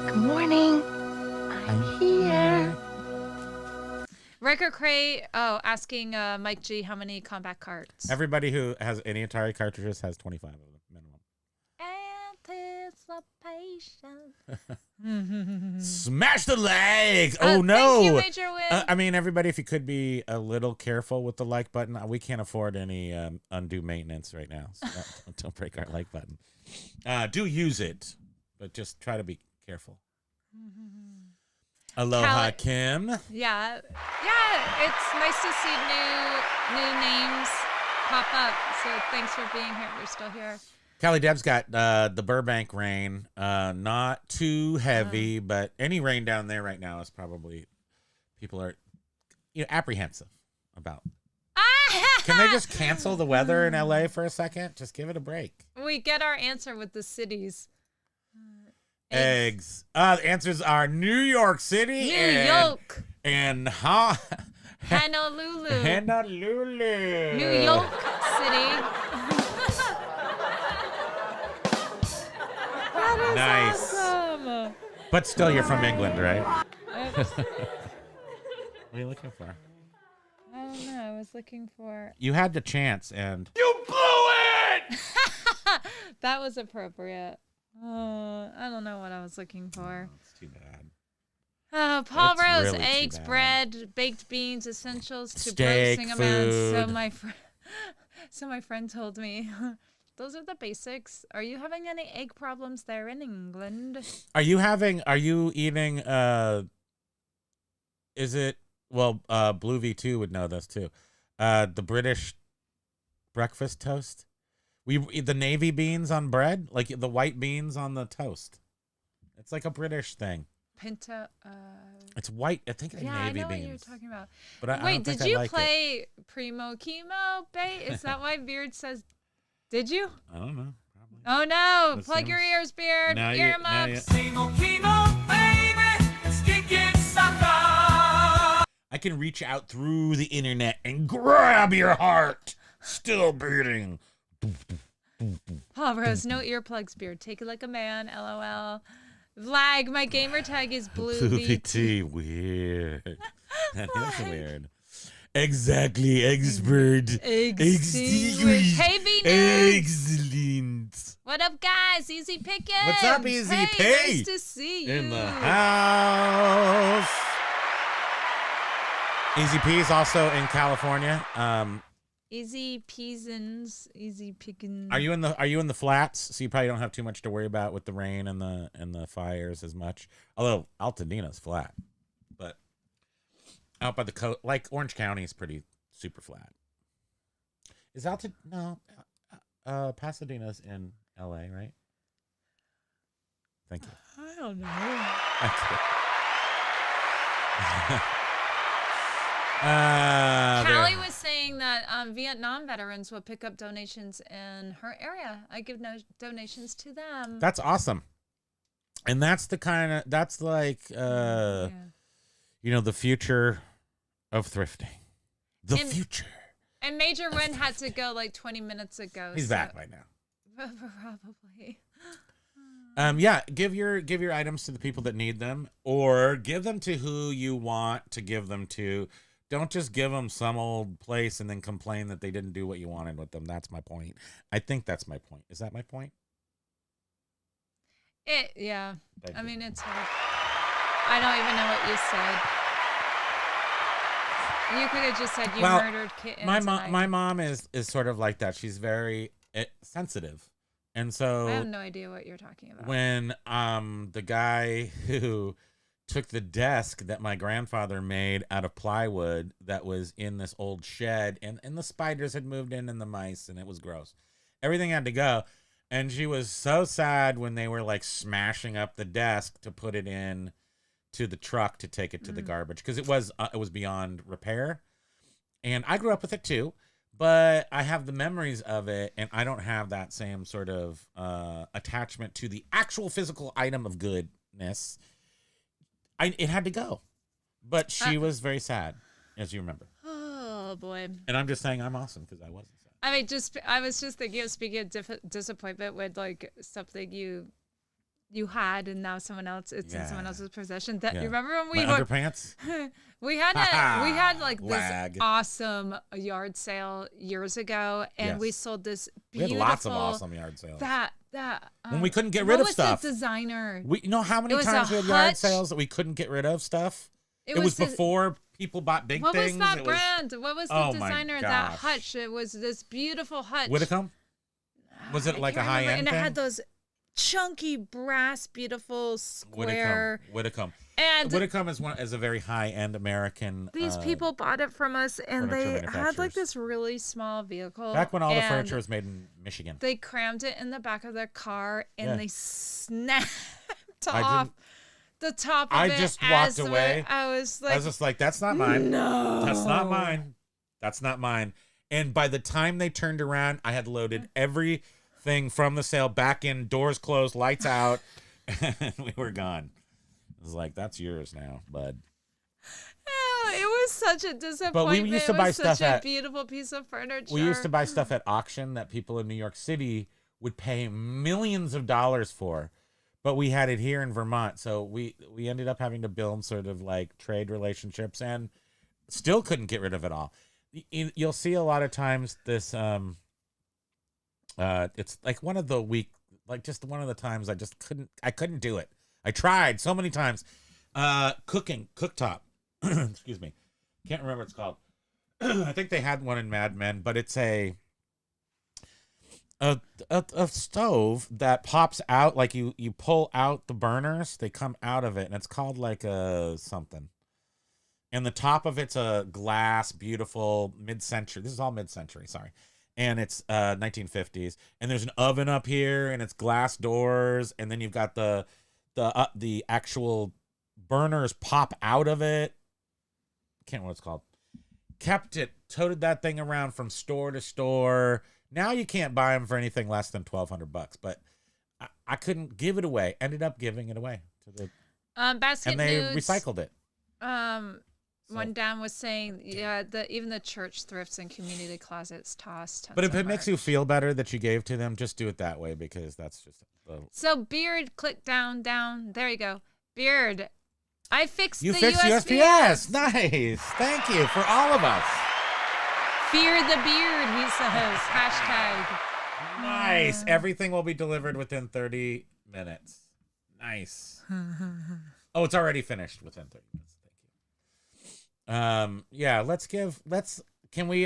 Good morning. I'm here. Record Crate. Oh, asking Mike G how many combat carts. Everybody who has any Atari cartridges has 25 of them minimum. Anticipation. Smash the legs! Oh Thank no! you, Major Win. I mean, everybody, if you could be a little careful with the like button, we can't afford any undue maintenance right now. So don't break our like button. Do use it, but just try to be careful. Aloha, Kim. Yeah, it's nice to see new names pop up. So thanks for being here. We're still here. Callie Deb's got the Burbank rain. Not too heavy, but any rain down there right now is probably people are apprehensive about. Can they just cancel the weather in LA for a second? Just give it a break. We get our answer with the cities. Eggs. The answers are New York City, New York, and Honolulu, Honolulu, New York City. Nice. Awesome. But still, you're from England, right? What are you looking for? I don't know. I was looking for. You had the chance, and You blew it! That was appropriate. Oh, I don't know what I was looking for. it's too bad. Paul It's Rose, really too eggs, bad. bread, baked beans, essentials to Steak, roasting a man. food. So my friend told me, those are the basics. Are you having any egg problems there in England? Are you eating, is it, well, Blue V2 would know this too. The British breakfast toast. We eat the navy beans on bread, like the white beans on the toast. It's like a British thing. Pinto. It's white. I think they're Yeah, navy I know beans. what you're talking about. But I Wait, don't think did I you like it. play Primo Kimo, Bay? Is that why Beard says? Did you? I don't know. Probably. Oh no! That Plug your seems- ears, Beard. Now Ear you- 'em now up. you- Single Kimo, baby, stinking sucker. I can reach out through the internet and grab your heart. Still beating. Paul Rose, no earplugs, Beard. Take it like a man. LOL. Vlag, my gamer tag is Blue Poopy VT. tea. Weird. That is weird. Exactly, expert. Extinguish. Hey, B-Nerds. Excellent. What up, guys? Easy Pickins. What's up, Easy Hey, P? nice to see you. In the house. Easy P is also in California. Easy Peasins. Easy Pickins. Are you in the flats? So you probably don't have too much to worry about with the rain and the fires as much. Although Altadena's flat, but out by the coast, like Orange County is pretty super flat. Is Pasadena's in LA, right? Thank you. I don't know. Thank you. Callie was saying that Vietnam veterans will pick up donations in her area. I give donations to them. That's awesome. And that's like Yeah. the future of thrifting. The And- future. And Major Win had to go like 20 minutes ago. He's so- back by now. Probably. Yeah, give your items to the people that need them, or give them to who you want to give them to. Don't just give them some old place and then complain that they didn't do what you wanted with them. That's my point. I think that's my point. Is that my point? Yeah. Thank I you. mean, it's hard. I don't even know what you said. You could have just said you Well, murdered kittens. my mom is sort of like that. She's very sensitive, and I so have no idea what you're talking about. when the guy who took the desk that my grandfather made out of plywood that was in this old shed, and the spiders had moved in and the mice, and it was gross. Everything had to go. And she was so sad when they were like smashing up the desk to put it in to the truck to take it to the garbage, because it was beyond repair. And I grew up with it too, but I have the memories of it, and I don't have that same sort of attachment to the actual physical item of goodness. It had to go, but she was very sad, as you remember. Oh boy. And I'm just saying I'm awesome because I wasn't sad. I mean, I was just thinking of, speaking of disappointment with like something you had and now someone else, it's in someone else's possession. That you remember when we My were, underpants? we had like this Wag. awesome yard sale years ago, and we Yes. sold this We had beautiful. lots of awesome yard sales. When we couldn't get rid of stuff. What was the designer? We you know how many It was times a we had yard hutch. sales that we couldn't get rid of stuff? It was this- before people bought big What things. was that It brand? What was the Oh my designer of that gosh. hutch? It was this beautiful hutch. Whitcomb? Was it I like a can't high remember. end And thing? it had those chunky brass, beautiful square. Whitcomb. And Whitcomb is a very high end American. these people bought it from us, and furniture they had like manufacturers. this really small vehicle. Back when all the and furniture was made in Michigan. They crammed it in the back of their car, and Yeah. they snapped I off didn't- the top of I it. just as walked the- away. I was I like, was just like, that's not mine. no, That's not mine. That's not mine. And by the time they turned around, I had loaded everything from the sale back in, doors closed, lights out, and we were gone. I was like, that's yours now, bud. Oh, it was such a disappointment. used to It buy was stuff such a at- beautiful piece of furniture. We used to buy stuff at auction that people in New York City would pay millions of dollars for, but we had it here in Vermont, so we ended up having to build sort of like trade relationships, and still couldn't get rid of it all. You'll see a lot of times this it's like one of the times I couldn't do it. I tried so many times. Cooktop. Excuse me. Can't remember what it's called. I think they had one in Mad Men, but it's a stove that pops out, like you pull out the burners, they come out of it, and it's called like a something. And the top of it's a glass, beautiful mid-century. This is all mid-century, sorry. And it's 1950s. And there's an oven up here, and it's glass doors, and then you've got the actual burners pop out of it. Can't remember what it's called. Kept it, toted that thing around from store to store. Now you can't buy them for anything less than $1,200, but I couldn't give it away. Ended up giving it away to the Basket and they Nudes, recycled it. When Dan was saying, yeah, even the church thrifts and community closets tossed. But if it makes you feel better that you gave to them, just do it that way, because that's just So Beard, click down. There you go. Beard, I fixed you the fixed USPS. Nice. Thank you for all of us. Fear the beard, he says. Hashtag. Nice. Everything will be delivered within 30 minutes. Nice. Oh, it's already finished within 30 minutes. Thank you. Yeah, can we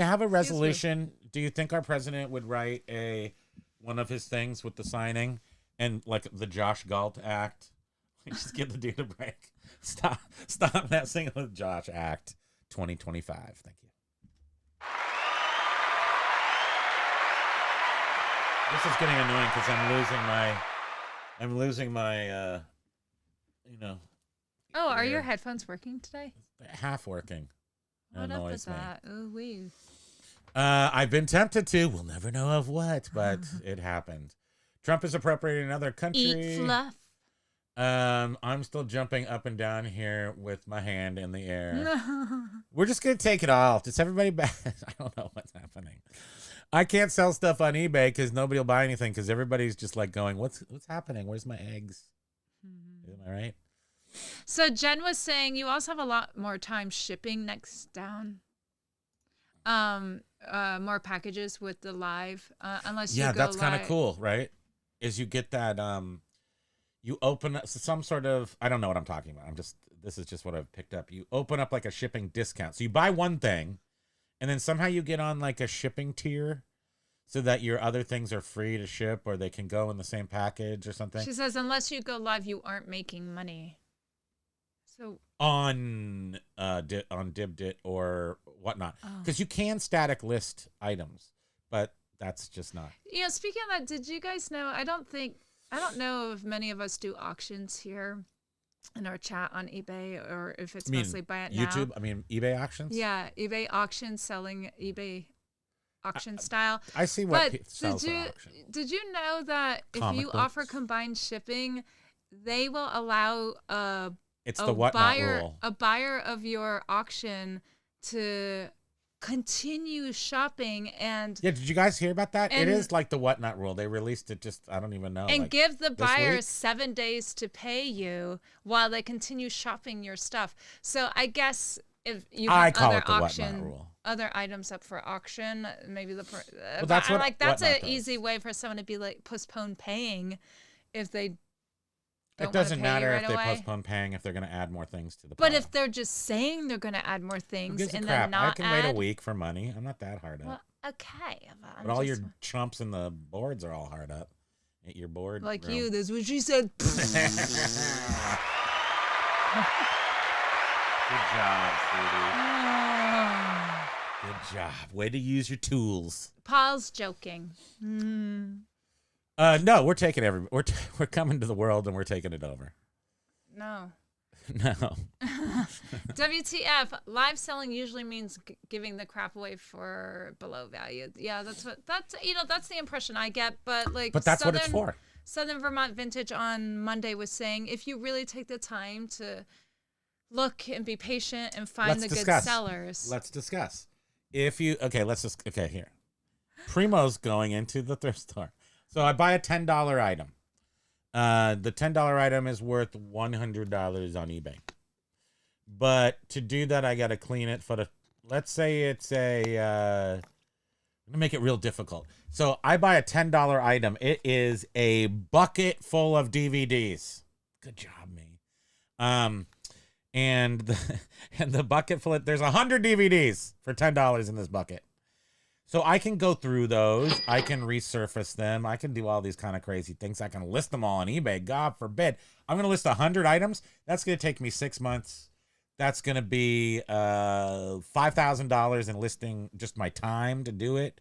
have a resolution? Do you think our president would write one of his things with the signing and like the Josh Galt Act? Just give the dude a break. Stop messing with Josh Act 2025. Thank you. This is getting annoying because I'm losing my Oh, are your Weird. headphones working today? half working. It What up annoys with me. that? Ooh, wee. I've been tempted to. We'll never know of what, but it happened. Trump is appropriating another country. Eat fluff. I'm still jumping up and down here with my hand in the air. We're just gonna take it all. Just everybody back. I don't know what's happening. I can't sell stuff on eBay because nobody will buy anything because everybody's just like going, "What's happening? Where's my eggs?" Am I right? So Jen was saying you also have a lot more time shipping next down. More packages with the live, unless you Yeah, go that's kind of live. cool, right? Is you get that you open up some sort of, I don't know what I'm talking about. This is just what I've picked up. You open up like a shipping discount. So you buy one thing and then somehow you get on like a shipping tier so that your other things are free to ship or they can go in the same package or something. She says, unless you go live, you aren't making money. So on Dibdit or whatnot. Because you can static list items, but that's just not. Yeah, speaking of that, did you guys know, I don't know if many of us do auctions here in our chat on eBay or if it's mostly buy it now. YouTube, eBay auctions? Yeah, eBay auctions, selling eBay auction style. I see what But sells at auction. did you know that Comic if you books. offer combined shipping, they will allow It's the whatnot rule. a buyer of your auction to continue shopping and Yeah, did you guys hear about that? It and- is like the whatnot rule. They released it just, I don't even know. and like give the this buyer week? 7 days to pay you while they continue shopping your stuff. So I guess if you I have call other it the whatnot auction, rule. other items up for auction, maybe Well, that's what that's an whatnot does. easy way for someone to be like postpone paying if they don't It doesn't wanna pay you matter right if they away. postpone paying if they're going to add more things to the But pile. if they're just saying they're going to add more Who things gives a and crap? then not I can add, wait a week for money. I'm not that hard up. well, okay, But all your chumps in the boards are all hard up. Ain't your board? like bro. you, that's what she said. Good job, sweetie. Good job. Way to use your tools. Paul's joking. No, we're taking we're coming to the world and we're taking it over. No. No. WTF, live selling usually means giving the crap away for below value. Yeah, that's the impression I get, but That's what it's for. Southern Vermont Vintage on Monday was saying if you really take the time to look and be patient and find Let's the discuss. good sellers. Let's discuss. Here. Primo's going into the thrift store. So I buy a $10 item. The $10 item is worth $100 on eBay. But to do that, I got to clean it let's say it's I'm going to make it real difficult. So I buy a $10 item. It is a bucket full of DVDs. Good job, me. And the bucket full of, there's 100 DVDs for $10 in this bucket. So I can go through those. I can resurface them. I can do all these kind of crazy things. I can list them all on eBay. God forbid. I'm going to list 100 items. That's going to take me 6 months. That's going to be $5,000 in listing, just my time to do it.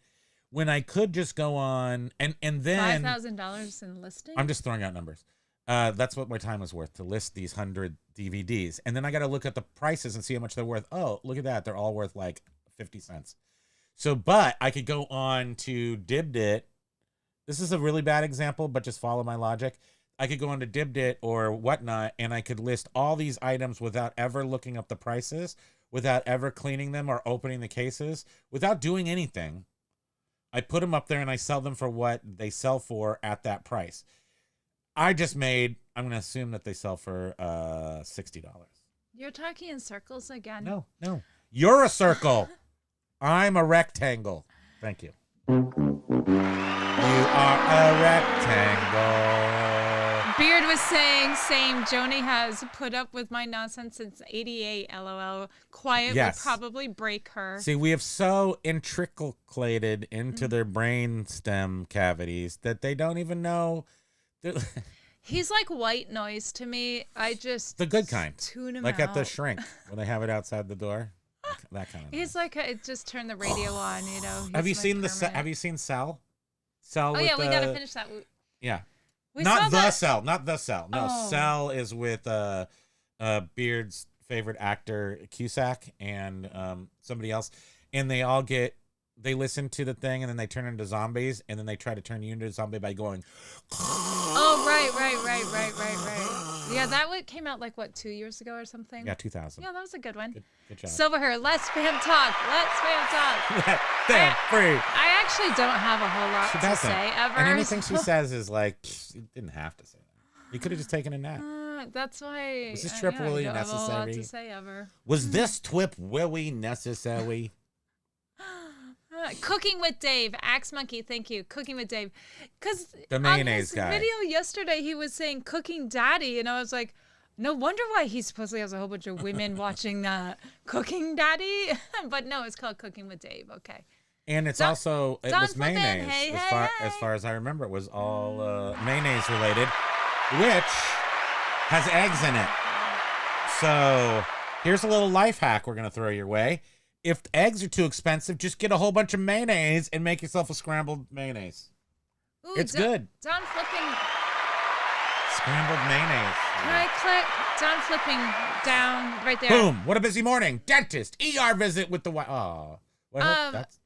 When I could just go on and then $5,000 in listing? I'm just throwing out numbers. That's what my time is worth to list these 100 DVDs. And then I got to look at the prices and see how much they're worth. Oh, look at that. They're all worth like 50 cents. So, but I could go on to Dibdit. This is a really bad example, but just follow my logic. I could go on to Dibdit or whatnot, and I could list all these items without ever looking up the prices, without ever cleaning them or opening the cases, without doing anything. I put them up there and I sell them for what they sell for at that price. I'm going to assume that they sell for $60. You're talking in circles again. No. You're a circle. I'm a rectangle. Thank you. You are a rectangle. Beard was saying, same. Joni has put up with my nonsense since '88. LOL. Quiet Yes. would probably break her. See, we have so intriculated into their brain stem cavities that they don't even know. He's like white noise to me. I just The good kind. tune him Like out. at the shrink when they have it outside the door. That kind of He's like, just turn the radio on, you know. Have you He's seen my permanent- have you seen Cell? Cell Oh with yeah, we the, gotta finish that. Yeah. We saw Not the that. Cell, not the Cell. No, Oh. Cell is with Beard's favorite actor Cusack and somebody else, and they listen to the thing and then they turn into zombies and then they try to turn you into a zombie by going. Oh right. Yeah, that came out like what 2 years ago or something. Yeah, 2000. Yeah, that was a good one. Good job. Silverhair, let's spam talk. Damn, free. I actually don't have a whole lot She to doesn't. say ever. And anything she says is like, you didn't have to say that. You could have just taken a nap. That's why. Was this trip really I don't have a whole lot necessary? to say ever. Was this trip really necessary? Cooking with Dave, Axe Monkey, thank you. Cooking with Dave, because The on mayonnaise his guy. video yesterday he was saying Cooking Daddy, and I was like, no wonder why he supposedly has a whole bunch of women watching that Cooking Daddy, but no, it's called Cooking with Dave. Okay. And it's Don- also it Don was Flippin', mayonnaise hey, as hey, far hey. as far as I remember. It was all mayonnaise related, which has eggs in it. So here's a little life hack we're gonna throw your way. If eggs are too expensive, just get a whole bunch of mayonnaise and make yourself a scrambled mayonnaise. Ooh, It's good. Don Flipping. Scrambled mayonnaise. Can I click Don Flipping down right there? Boom! What a busy morning. Dentist, ER visit with the wife. Oh, well, I hope that's.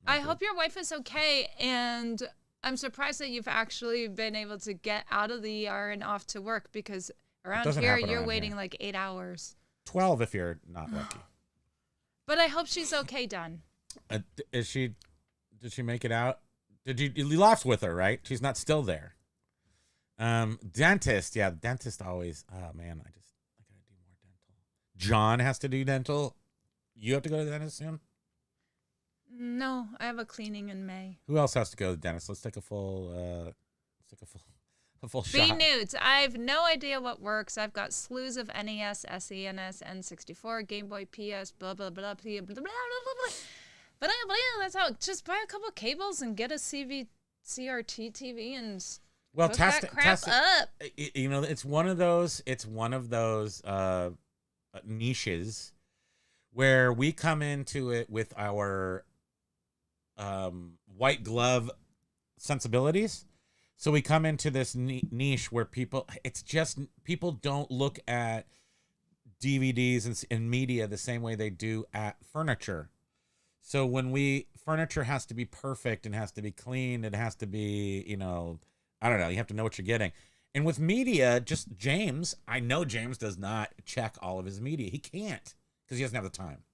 I hope your wife is okay, and I'm surprised that you've actually been able to get out of the ER and off to work, because around doesn't here happen you're around waiting here. like 8 hours. 12 if you're not lucky. But I hope she's okay, Don. Did she make it out? You left with her, right? She's not still there. Dentist, yeah, dentist always. Oh man, I gotta do more dental. John has to do dental. You have to go to the dentist soon. No, I have a cleaning in May. Who else has to go to the dentist? Let's take a full B shot. nudes. I have no idea what works. I've got slews of NES, SENS, N64, Game Boy, PS, blah blah blah blah blah blah blah blah. But that's how. Just buy a couple cables and get a CRT TV and Well, hook test that it. crap Test it. up. You know, it's one of those niches where we come into it with our white glove sensibilities. So we come into this niche where people don't look at DVDs and media the same way they do at furniture. So furniture has to be perfect and has to be clean. It has to be, I don't know. You have to know what you're getting. And with media, just James, I know James does not check all of his media. He can't because he doesn't have the time.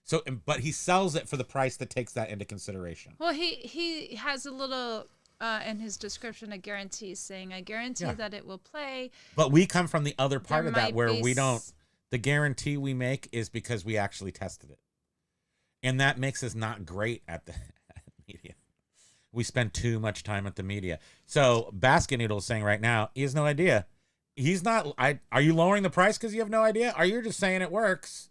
So, but he sells it for the price that takes that into consideration. Well, he has a little in his description a guarantee saying, I guarantee that it will play. But we come from the other part There of that might where be we don't. The guarantee we make is because we actually tested it. And that makes us not great at the media. We spend too much time at the media. So Basket Noodle is saying right now, he has no idea. He's not. Are you lowering the price because you have no idea? Or you're just saying it works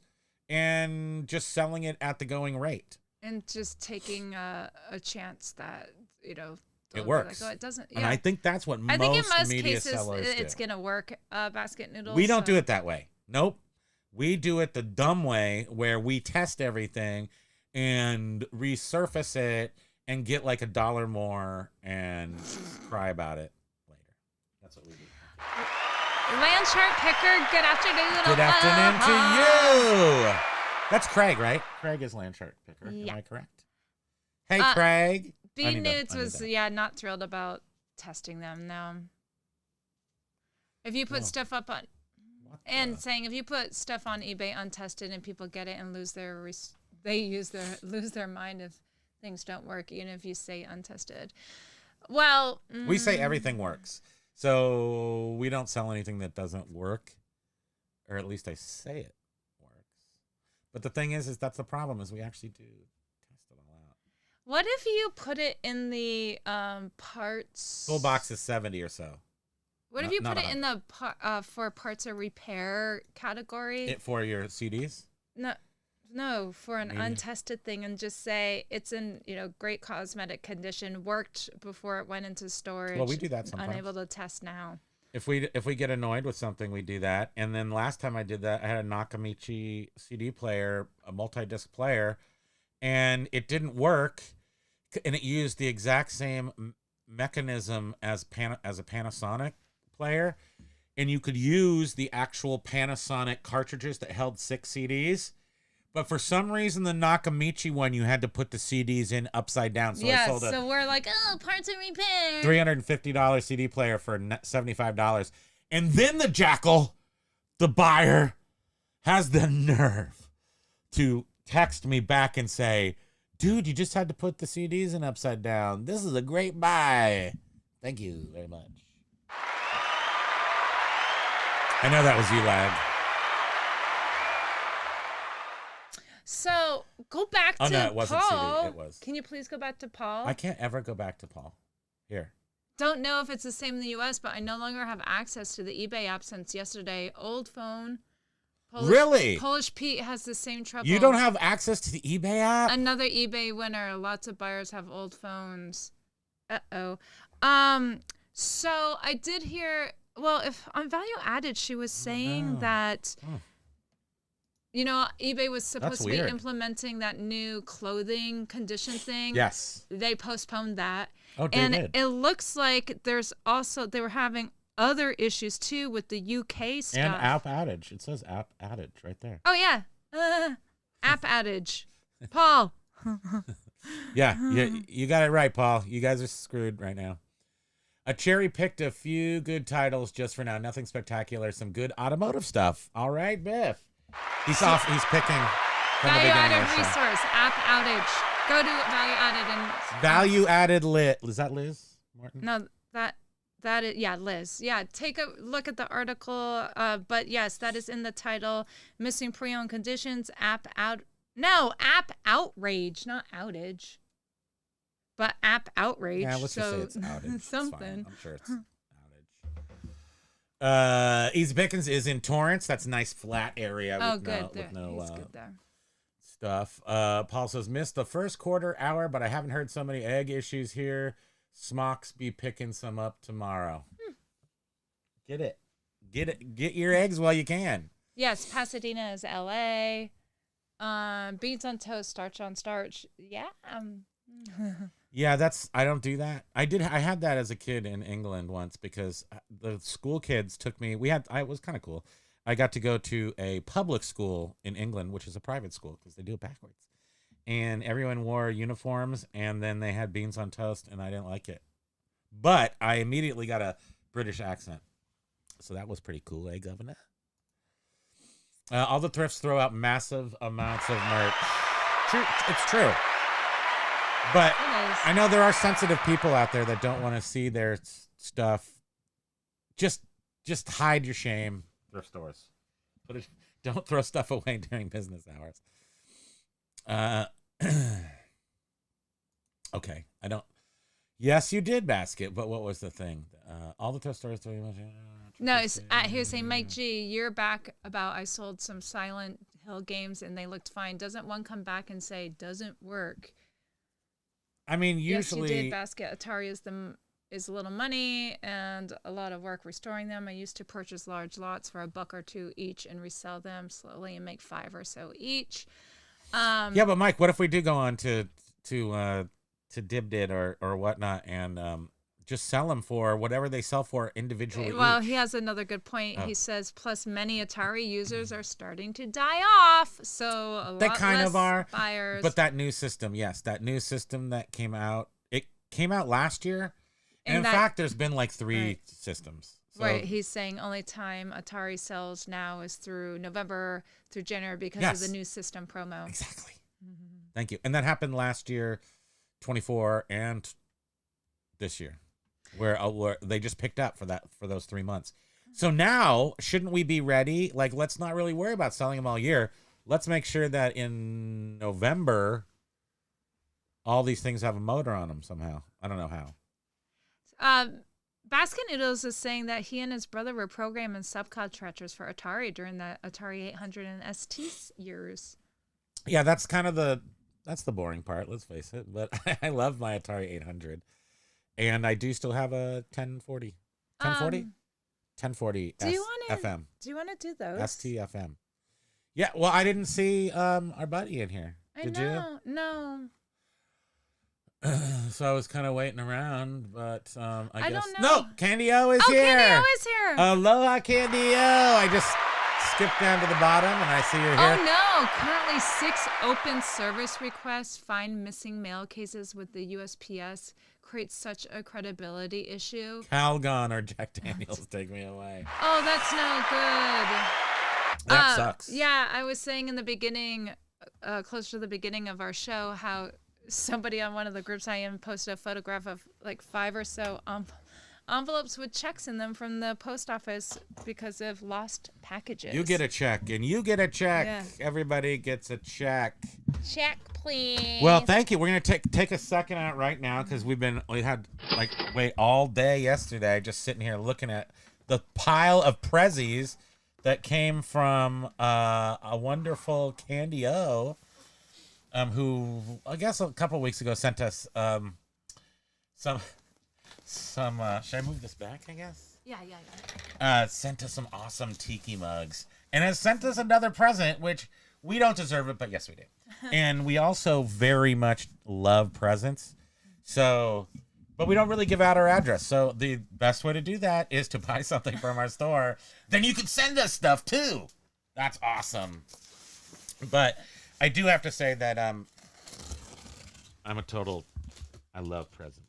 and just selling it at the going rate? And just taking a chance that, It works. Like, oh, it doesn't. And I think that's what I think in most media cases sellers it's do. going to work, Basket Noodle. We don't do it that way. Nope. We do it the dumb way where we test everything and resurface it and get like $1 more and cry about it later. That's what we do. Land chart picker, good afternoon. Good afternoon to you. That's Craig, right? Craig is land chart picker. Yeah. Am I correct? Hey, Craig. B Nudes was not thrilled about testing them. No. If you put stuff up on saying if you put stuff on eBay untested and people get it and lose their lose their mind if things don't work, even if you say untested. Well, we say everything works. So we don't sell anything that doesn't work, or at least I say it works. But the thing is that's the problem is we actually do test it all out. What if you put it in the parts? Full box is 70 or so. What if you put it in the for parts of repair category? For your CDs? No, for an Maybe. untested thing, and just say it's in great cosmetic condition, worked before it went into storage. Well, we do that sometimes. Unable to test now. If we get annoyed with something, we do that. And then last time I did that, I had a Nakamichi CD player, a multi-disc player, and it didn't work, and it used the exact same mechanism as a Panasonic player, and you could use the actual Panasonic cartridges that held 6 CDs. But for some reason, the Nakamichi one, you had to put the CDs in upside down. So I sold so we're like, parts of repair. $350 CD player for $75. And then the jackal, the buyer, has the nerve to text me back and say, dude, you just had to put the CDs in upside down. This is a great buy. Thank you very much. I know that was you, Lag. So go back Oh, to no, it wasn't Paul. CD. It was. Can you please go back to Paul? I can't ever go back to Paul. Here. Don't know if it's the same in the U.S., but I no longer have access to the eBay app since yesterday. Old phone. Really? Polish Pete has the same trouble. You don't have access to the eBay app? Another eBay winner. Lots of buyers have old phones. Uh-oh. So I did hear, well, if on Value Added, she was saying that, you know, eBay was supposed to be implementing that new clothing condition thing. Yes. They postponed that. Oh, they and did. It looks like there's also, they were having other issues too with the UK stuff. And app outage. It says app outage right there. Oh, yeah. App outage. Paul. Yeah, you got it right, Paul. You guys are screwed right now. I cherry picked a few good titles just for now. Nothing spectacular. Some good automotive stuff. All right, Biff. He's off. He's picking from the Value beginning Added of the show. resource. App outage. Go to Value Added and Value Added lit. Is that Liz Martin? no, that is, yeah, Liz. Yeah, take a look at the article. But yes, that is in the title. Missing pre-owned conditions. App outrage, not outage. But app outrage. Yeah, let's so just say it's outage. It's something. fine. I'm sure it's outage. Easy Pickens is in Torrance. That's a nice flat area. Oh, with good. No, with no He's good there. stuff. Paul says, missed the first quarter hour, but I haven't heard so many egg issues here. Smocks be picking some up tomorrow. Get it. Get your eggs while you can. Yes, Pasadena is LA. Beans on toast, starch on starch. Yeah. Yeah, I don't do that. I had that as a kid in England once because the school kids took me. It was kind of cool. I got to go to a public school in England, which is a private school because they do it backwards. And everyone wore uniforms, and then they had beans on toast, and I didn't like it. But I immediately got a British accent. So that was pretty cool, eh, Governor? All the thrifts throw out massive amounts of merch. True, it's true. But I know there are sensitive people out there that don't want to see their stuff. Just hide your shame. Thrift stores. Don't throw stuff away during business hours. Okay, I don't. Yes, you did basket, but what was the thing? All the thrift stores. No, he was saying, Mike G, you're back about I sold some Silent Hill games and they looked fine. Doesn't one come back and say doesn't work? I mean, usually. Yes, you did basket. Atari is a little money and a lot of work restoring them. I used to purchase large lots for $1 or $2 each and resell them slowly and make 5 or so each. Yeah, but Mike, what if we do go on to Dibdid or whatnot and just sell them for whatever they sell for individually? Well, each? he has another good point. Oh. He says, plus many Atari users are starting to die off, so a They lot kind less of are. buyers. But that new system, yes, that new system that came out, it came out last year. And in fact, there's been like 3 systems. So, right, he's saying only time Atari sells now is through November through January because of the new system promo. Exactly. Mm-hmm. Thank you. And that happened last year, 24, and this year, where they just picked up for those 3 months. So now, shouldn't we be ready? Like, let's not really worry about selling them all year. Let's make sure that in November, all these things have a motor on them somehow. I don't know how. Baskin Noodles is saying that he and his brother were programming subcontractors for Atari during the Atari 800 and ST years. Yeah, that's kind of the boring part, let's face it. But I love my Atari 800. And I do still have a 1040. 1040? 1040 FM. Do you want to do those? STFM. Yeah, well, I didn't see our buddy in here. Did you? No. So I was kind of waiting around, but I guess... don't know. No, Candy O is here. Candy O is here. Aloha, Candy O. I just skipped down to the bottom, and I see you're here. Oh, no. Currently 6 open service requests. Find missing mail cases with the USPS. Creates such a credibility issue. Calgon or Jack Daniels, take me away. Oh, that's no good. That sucks. Yeah, I was saying in the beginning, close to the beginning of our show, how somebody on one of the groups I am posted a photograph of like 5 or so envelopes with checks in them from the post office because of lost packages. You get a check, and you get a check. Yeah. Everybody gets a check. check, please. Well, thank you. We're gonna take a second out right now because we had wait all day yesterday, just sitting here looking at the pile of prezzies that came from a wonderful Candy O, who I guess a couple of weeks ago sent us some. Should I move this back? I guess. Yeah. Sent us some awesome tiki mugs, and has sent us another present, which we don't deserve it, but yes, we do. And we also very much love presents, so, but we don't really give out our address. So the best way to do that is to buy something from our store. Then you can send us stuff too. That's awesome. But I do have to say that I love presents.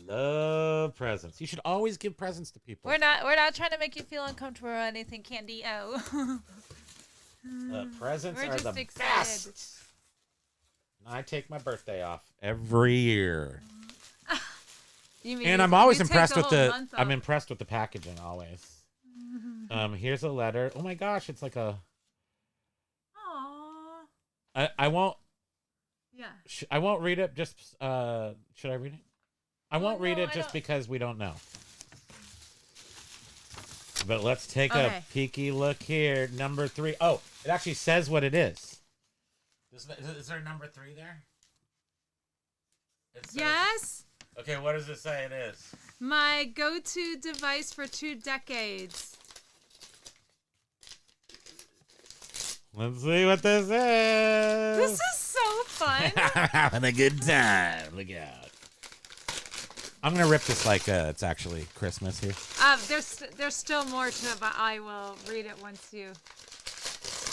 Love presents. You should always give presents to people. We're not trying to make you feel uncomfortable or anything, Candy O. Presents We're are just the excited. best. I take my birthday off every year. And I'm always impressed with I'm impressed with the packaging always. Here's a letter. Oh my gosh, it's like a. Aww. I won't. Yeah. I won't read it. Just should I read it? I won't read it just because we don't know. But let's take a peeky look here. Number 3. Oh, it actually says what it is. Is there number 3 there? It says, Yes. Okay, what does it say it is? My go-to device for 2 decades. Let's see what this is. This is so fun. Having a good time. Look out. I'm going to rip this like it's actually Christmas here. There's still more to it, but I will read it once you.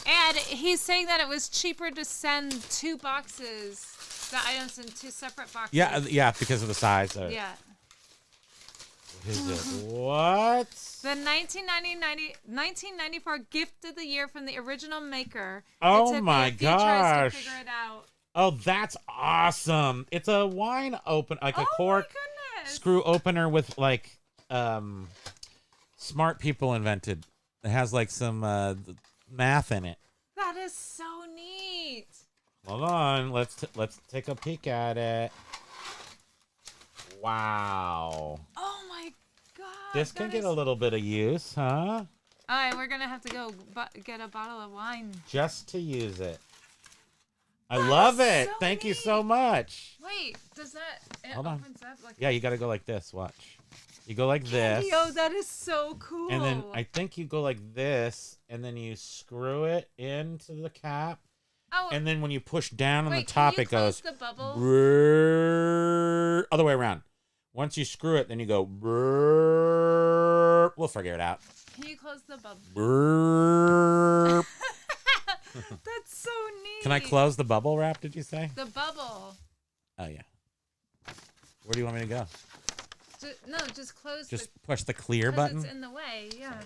And he's saying that it was cheaper to send 2 boxes, the items in 2 separate boxes. Yeah, because of the size. Yeah. Is it what? The 1994 gift of the year from the original maker. Oh my gosh. To figure it out. Oh, that's awesome. It's a wine open, like a cork screw opener with like smart people invented. It has like some math in it. That is so neat. Hold on, let's take a peek at it. Wow. Oh my god. This can get a little bit of use, huh? All right, we're gonna have to go get a bottle of wine. Just to use it. I love it. So Thank you neat. so much. Wait, does that Hold on. opens up like? Yeah, you got to go like this. Watch. You go like this. Yo, that is so cool. And then I think you go like this, and then you screw it into the cap. Oh. And then when you push down on wait, the top, can you it goes. close the bubble? Brrr, other way around. Once you screw it, then you go. Brrr, we'll figure it out. Can you close the bubble? Brrr. That's so neat. Can I close the bubble wrap? Did you say? The bubble. Oh yeah. Where do you want me to go? No, just close. Just push the clear 'cause button. It's in the way. Yeah.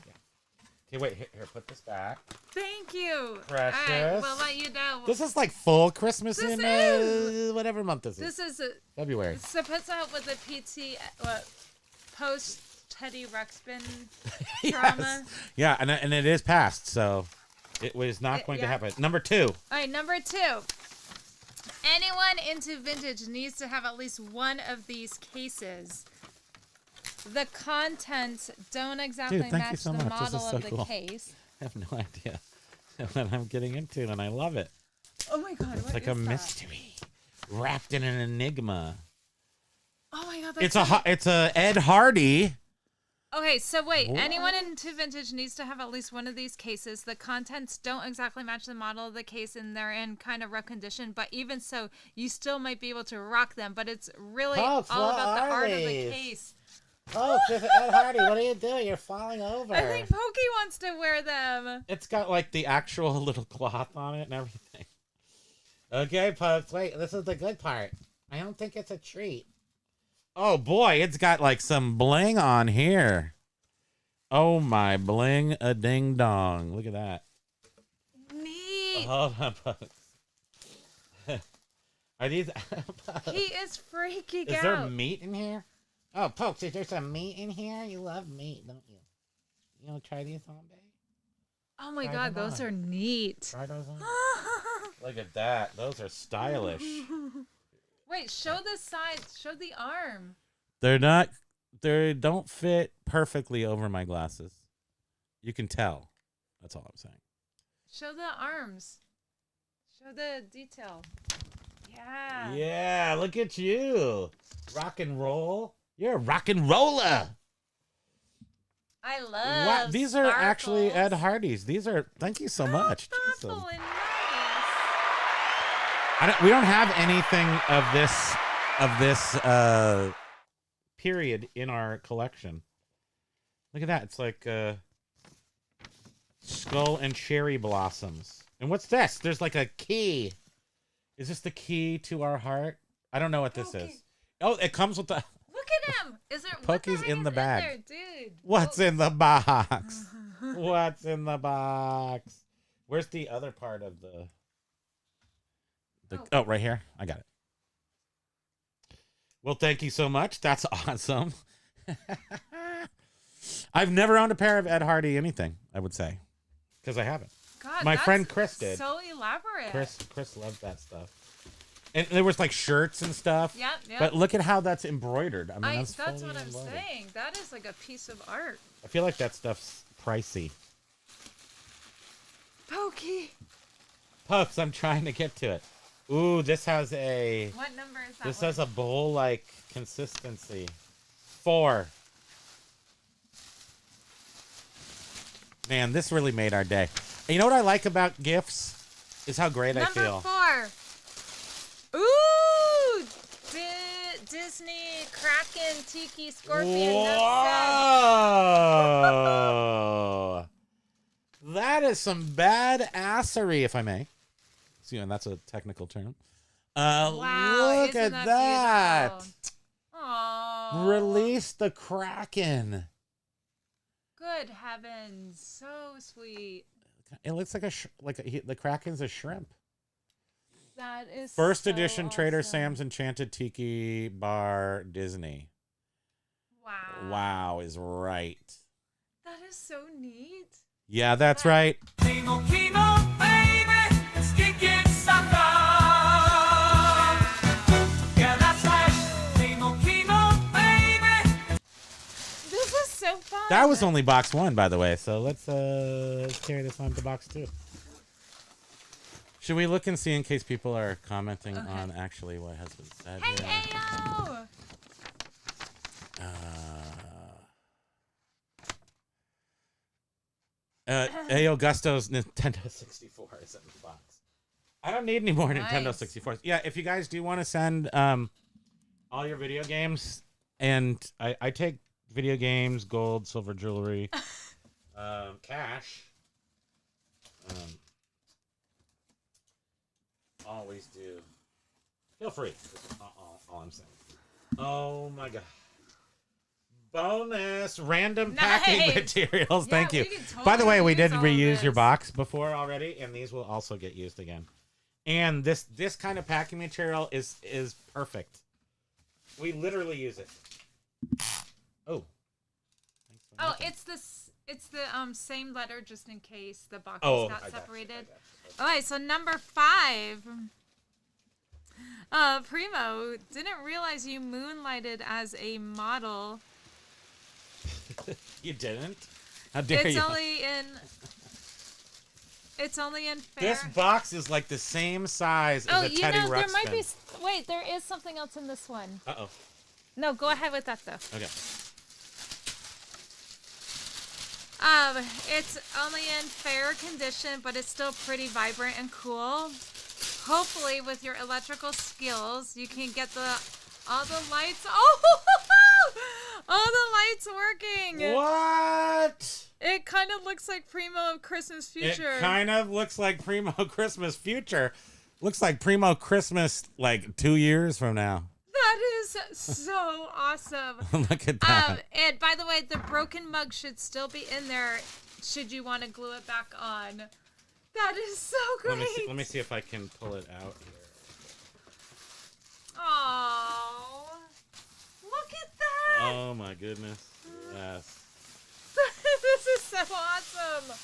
Okay, wait. Here, put this back. Thank you. Precious. All right, we'll let you know. This is like full Christmas This in is. whatever month this This is. is February. it's supposed to help with the PT post Teddy Ruxpin drama. Yes. Yeah, and it is past, so it was not going to happen. Number 2. All right, number 2. Anyone into vintage needs to have at least one of these cases. The contents don't exactly Dude, thank you match so the much. This is model so of the cool. case. I have no idea what I'm getting into, and I love it. Oh my god, It's like a mystery wrapped in an enigma. Oh my god, that's It's a Ed Hardy. Okay, so wait. What? Anyone into vintage needs to have at least one of these cases. The contents don't exactly match the model of the case, and they're in kind of rough condition. But even so, you still might be able to rock them. But it's really all about the art of the case. Oh, Ed Hardy, what are you doing? You're falling over. I think Pokey wants to wear them. It's got like the actual little cloth on it and everything. Okay, Pokes, wait, this is the good part. I don't think it's a treat. Oh boy, it's got like some bling on here. Oh my bling a ding dong. Look at that. Neat. Hold on, Pokes. Are these He is freaking out. Is there meat in here? Oh, Pokes, is there some meat in here? You love meat, don't you? You want to try these on, babe? Oh my Try God, them those on. are neat. Try those on. Look at that. Those are stylish. Wait, show the side. Show the arm. They're not. They don't fit perfectly over my glasses. You can tell. That's all I'm saying. Show the arms. Show the detail. Yeah. Yeah, look at you. Rock and roll. You're a rock and roller. I love. Wow, these are actually Ed sparkles. Hardy's. These are. Thank you so much. Jeez, Thoughtful and nice. we don't have anything of this period in our collection. Look at that. It's like skull and cherry blossoms. And what's this? There's like a key. Is this the key to our heart? I don't know what this is. Oh, it comes with the. Look at him. Is there Pokey's in the bag. there, dude? What's in the box? What's in the box? Where's the other part of the oh, right here. I got it. Well, thank you so much. That's awesome. I've never owned a pair of Ed Hardy anything, I would say. Because I haven't. God, My that's friend Chris did. So elaborate. Chris loved that stuff. And there was like shirts and stuff. Yep, yep. But look at how that's embroidered. I mean, that's what fully I'm embroidered. saying. That is like a piece of art. I feel like that stuff's pricey. Pokey. Puffs, I'm trying to get to it. Ooh, this has a... What number is that? This one? has a bowl-like consistency. 4. Man, this really made our day. And you know what I like about gifts? Is how great I feel. Number 4. Ooh! Disney Kraken Tiki Scorpion. Whoa! That is some badassery, if I may. See, and that's a technical term. Wow, Look isn't at that that. beautiful? Aww. Release the Kraken. Good heavens. So sweet. It looks like the Kraken's a shrimp. That is First so edition Trader awesome. Sam's Enchanted Tiki Bar Disney. Wow. Wow is right. That is so neat. Yeah, that's right. Kimo, Kimo, baby, it's kicking some love. Yeah, that's right. Kimo, Kimo, baby. This is so fun. That was only box 1, by the way. So let's carry this on to box 2. Should we look and see in case people are commenting on actually what has been said Hey, here? Ayo! Ayo Gusto's Nintendo 64 is in the box. I don't need any more Nintendo Nice. 64s. Yeah, if you guys do want to send all your video games, and I take video games, gold, silver jewelry, cash. Always do. Feel free. That's all I'm saying. Oh my god. Bonus random packing Nice. materials. Yeah, Thank you. we could By the way, totally we did use all of reuse your this. box before already, and these will also get used again. And this kind of packing material is perfect. We literally use it. Oh. Thanks for Oh, nothing. it's the same letter just in case the boxes Oh, got I got you, separated. I All right, so number 5. Primo, didn't realize you moonlighted as a model. You didn't? How dare It's you? only in fair. This box is like the same size as a you Teddy know, there might be. Ruxpin. Wait, there is something else in this one. Uh-oh. No, go ahead with that though. Okay. It's only in fair condition, but it's still pretty vibrant and cool. Hopefully, with your electrical skills, you can get all the lights. Oh, all the lights working. What? It kind of looks like Primo of Christmas Future. It kind of looks like Primo Christmas Future. Looks like Primo Christmas like 2 years from now. That is so awesome. Look at that. And by the way, the broken mug should still be in there should you want to glue it back on. That is so great. Let me see if I can pull it out here. Oh, look at that. Oh my goodness. Yes. This is so awesome.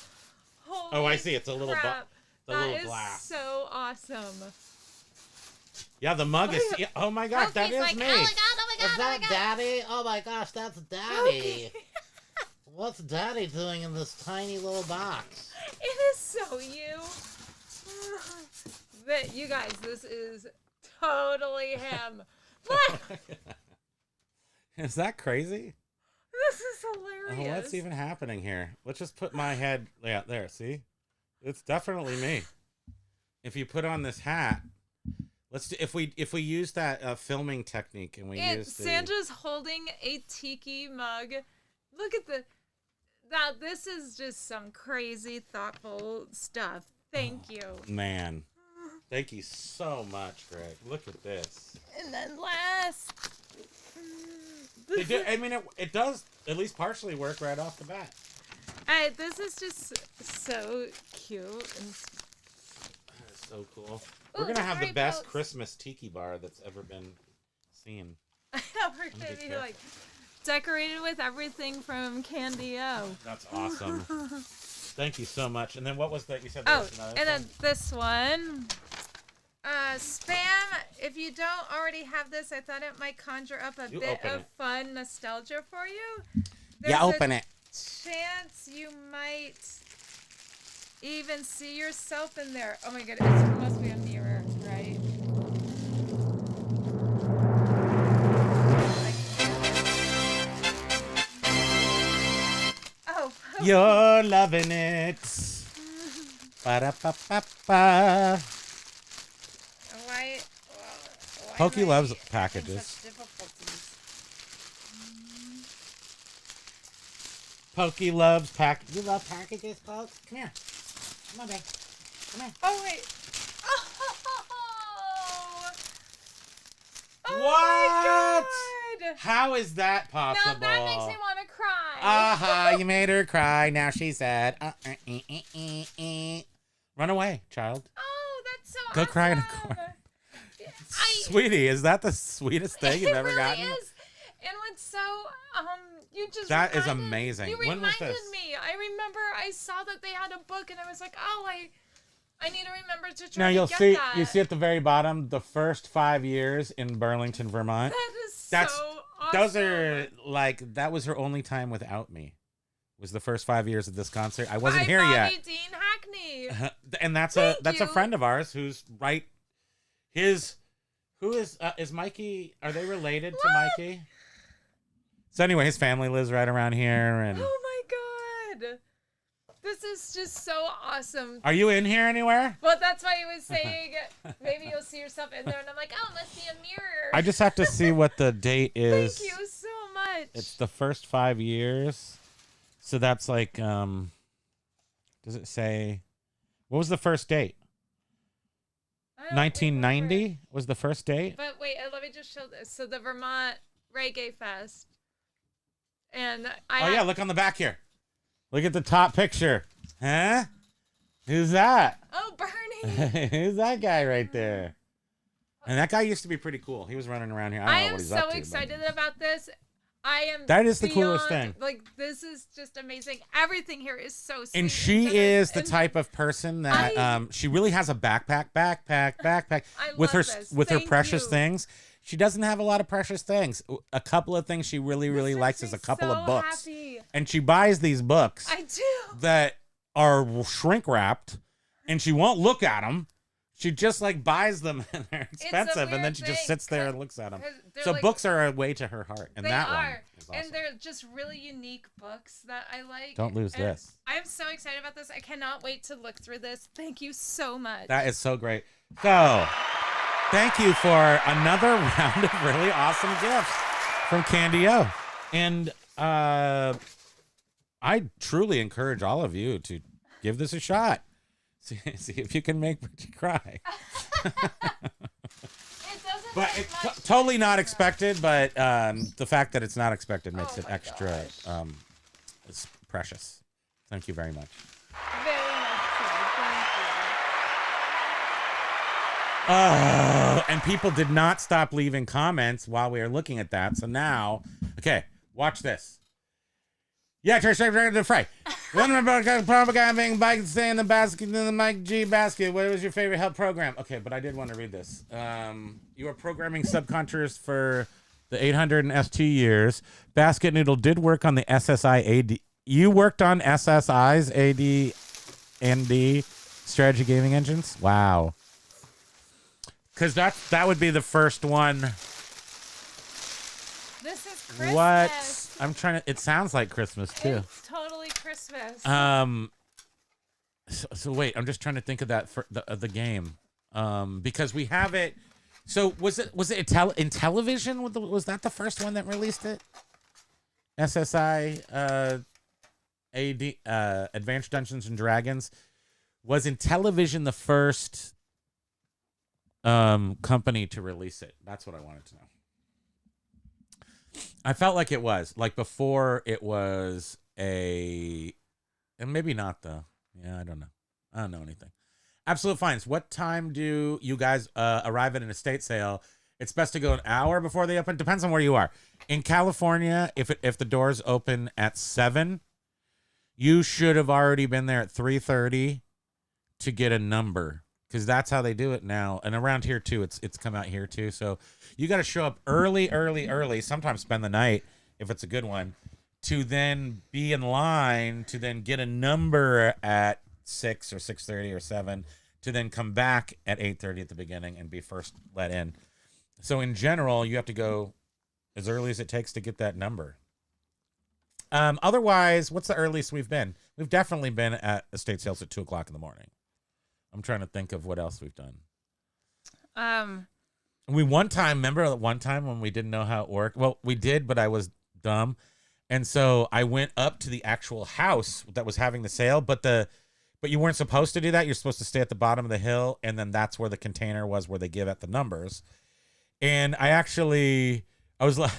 Holy Oh, I see. It's a little crap. the That little is glass. so awesome. Yeah, the mug is. Oh my gosh, that Pokey's is like, me. oh my god, Is that Daddy? Oh my gosh, that's Daddy. What's Daddy doing in this tiny little box? It is so you. You guys, this is totally him. What? Is that crazy? This is Oh, hilarious. what's even happening here? Let's just put my head. Yeah, there. See, it's definitely me. If you put on this hat, let's do, if we use that filming technique and we use the. Sandra's holding a tiki mug. Look at this is just some crazy thoughtful stuff. Thank you. Man, thank you so much, Greg. Look at this. And then last. I mean, it does at least partially work right off the bat. This is just so cute. And That is so cool. Ooh, We're gonna have the best rainbows. Christmas tiki bar that's ever been seen. I know we're Let me gonna get be careful. like decorated with everything from Candy O. That's awesome. Thank you so much. And then what was that? You said there Oh, was another and then thing? this one. Spam, if you don't already have this, I thought it might conjure up a You bit open of it. fun nostalgia for you. Yeah, There's open a it. chance you might even see yourself in there. Oh my god, it must be a mirror, right? Oh, You're loving it. Ba-da-ba-ba-ba. why Pokey am I loves having packages. such difficulties? Pokey loves You love packages, Poke? Come here. Come on, babe. Come here. Oh wait. Oh What? my god! How is that possible? Now that makes me want to cry. Aha, you made her cry. Now she's sad. Run away, child. Oh, that's so Go cry in a awesome. corner. I, Sweetie, is that the sweetest thing you've it ever really gotten? is. And what's so you just That is reminded- amazing. You When was reminded this? me. I remember I saw that they had a book and I was like, oh, I need to remember to try Now to you'll get see that. you see at the very bottom the first 5 years in Burlington, Vermont. That is That's- so awesome. Those are like that was her only time without me. Was the first 5 years of this concert. I wasn't By here yet. Bobby Dean Hackney. And that's Thank a you. friend of ours who's right who is Mikey, are they related to What? Mikey? So anyway, his family lives right around here and Oh my god. This is just so awesome. are you in here anywhere? Well, that's why I was saying maybe you'll see yourself in there, and I'm like, oh, it must be a mirror. I just have to see what the date is. Thank you so much. It's the first 5 years. So that's like does it say what was the first date? I don't 1990 remember. was the first date? But wait, let me just show this. So the Vermont Reggae Fest, and Oh yeah, look on the back here. Look at the top picture. Huh? Who's that? Oh, Bernie. Who's that guy right there? And that guy used to be pretty cool. He was running around here. I don't I know am what he's so up to. but- excited about this. I am. That is the coolest beyond- thing. Like, this is just amazing. Everything here is so sweet. And she generous, is the and type of person that I- she really has a backpack I with her love this. with her Thank precious you. things. She doesn't have a lot of precious things. A couple of things she really This likes makes is a me couple so of books. happy. And she buys these books I do. that are shrink wrapped and she won't look at them. She just like buys them and they're a expensive and then weird she just thing, sits there and looks at them. 'cause they're So like- books are a way to her heart, and They that are. one is awesome. And they're just really unique books that I like. Don't lose And this. I'm so excited about this. I cannot wait to look through this. Thank you so much. That is so great. So, thank you for another round of really awesome gifts from Candy O. And I truly encourage all of you to give this a shot. See if you can make Bridgie cry. It doesn't But take it's much totally not to- expected, but the fact that it's not expected makes Oh it my extra gosh. it's precious. Thank you very much. Very much so. Thank And people did not stop leaving comments while we were looking at that. So now, okay, Watch this. Yeah, the fray. One programming bike stay in the basket in the Mike G basket. What was your favorite help program? Okay, but I did want to read this. You were programming subcontractors for the 800 and ST years. Basket Noodle did work on the SSI AD. You worked on SSI's AD and D strategy gaming engines? Wow. Because that would be the first one. This is Christmas. What? I'm trying to. It sounds like Christmas too. It's totally Christmas. So wait, I'm just trying to think of that for the game. Because we have it. So was it in television? Was that the first one that released it? SSI AD Advanced Dungeons and Dragons was in television the first company to release it. That's what I wanted to know. I felt like it was like before it was and maybe not though. Yeah, I don't know. I don't know anything. Absolute fines. What time do you guys arrive at an estate sale? It's best to go an hour before they open. Depends on where you are. In California, if the doors open at 7, you should have already been there at 3:30 to get a number. Because that's how they do it now. And around here, too, it's come out here, too. So you got to show up early, sometimes spend the night, if it's a good one, to then be in line, to then get a number at 6 or 6:30 or 7, to then come back at 8:30 at the beginning and be first let in. So in general, you have to go as early as it takes to get that number. Otherwise, what's the earliest we've been? We've definitely been at estate sales at 2 o'clock in the morning. I'm trying to think of what else we've done. Remember one time when we didn't know how it worked? Well, we did, but I was dumb. And so I went up to the actual house that was having the sale, but you weren't supposed to do that. You're supposed to stay at the bottom of the hill, and then that's where the container was where they give out the numbers. And I was like,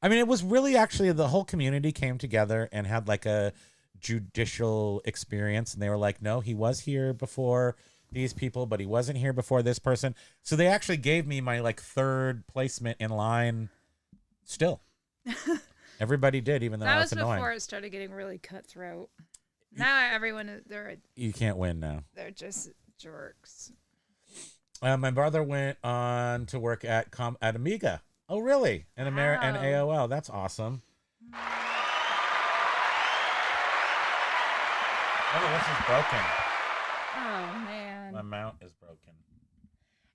I mean, it was really actually the whole community came together and had like a judicial experience. And they were like, no, he was here before these people, but he wasn't here before this person. So they actually gave me my like third placement in line still. Everybody did, even though that that's was annoying. before it started getting really cutthroat. Now everyone, You can't win now. they're just jerks. My brother went on to work at Amiga. Oh, really? And Wow. and AOL. That's awesome. Oh, this is broken. Oh man. My mount is broken.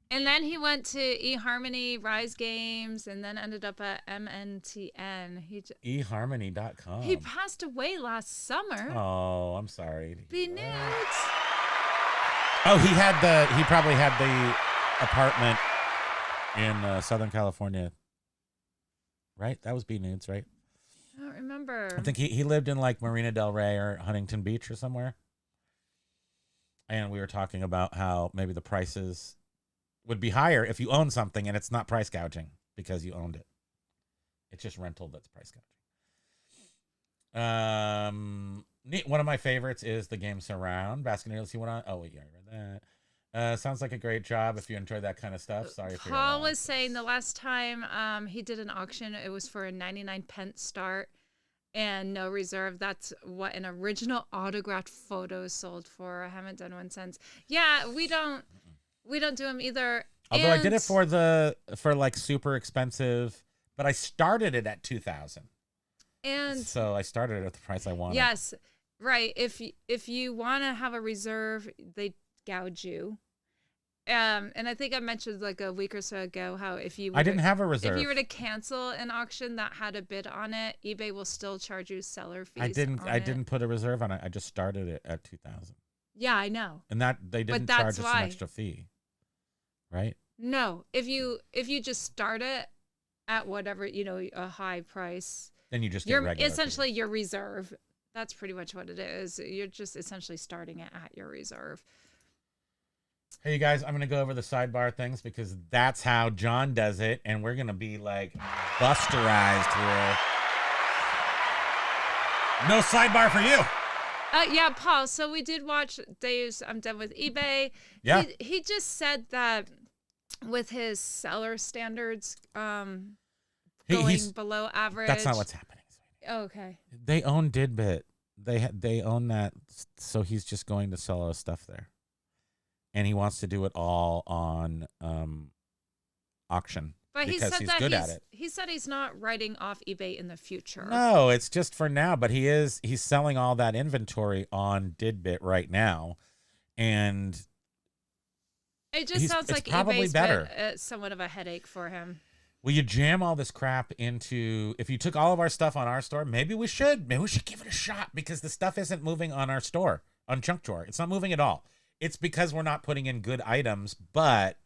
And then he went to eHarmony, Rise Games, and then ended up at MNTN. eHarmony.com. He passed away last summer. Oh, I'm sorry. Be nudes. Oh, he probably had the apartment in Southern California. Right? That was B Nudes, right? I don't remember. I think he lived in like Marina Del Rey or Huntington Beach or somewhere. And we were talking about how maybe the prices would be higher if you own something and it's not price gouging because you owned it. It's just rental that's price gouging. One of my favorites is the game Surround. Basket Noodles, you went on? Oh, wait, yeah, I read that. Sounds like a great job if you enjoy that kind of stuff. Sorry for your Paul loss. was saying the last time he did an auction, it was for a 99 cents start and no reserve. That's what an original autographed photo sold for. I haven't done one since. Yeah, we don't do them either. Although I did it for like super expensive, but I started it at 2,000. And so I started it at the price I wanted. yes, right. If you want to have a reserve, they gouge you. And I think I mentioned like a week or so ago how if you I didn't have a reserve. If you were to cancel an auction that had a bid on it, eBay will still charge you seller fees. I didn't put a reserve on it. I just started it at 2,000. Yeah, I know. And that they didn't that's charge us why. an extra fee. Right? No, if you just start it at whatever, a high price, Then you just get you're regular essentially fees. your reserve. That's pretty much what it is. You're just essentially starting it at your reserve. Hey, you guys, I'm going to go over the sidebar things because that's how John does it. And we're going to be like busterized here. No sidebar for you. Yeah, Paul. So we did watch Dave's I'm Done with eBay. Yeah. He just said that with his seller standards going He's- below average. That's not what's happening. Okay. They own Didbit. They own that, so he's just going to sell us stuff there, and he wants to do it all on auction But he because said he's that good at it. he said he's not writing off eBay in the future. No, it's just for now. But he's selling all that inventory on Didbit right now, and It just sounds it's like probably eBay's better. been somewhat of a headache for him. Will you jam all this crap into? If you took all of our stuff on our store, maybe we should give it a shot, because the stuff isn't moving on our store, on Junk Drawer. It's not moving at all. It's because we're not putting in good items, but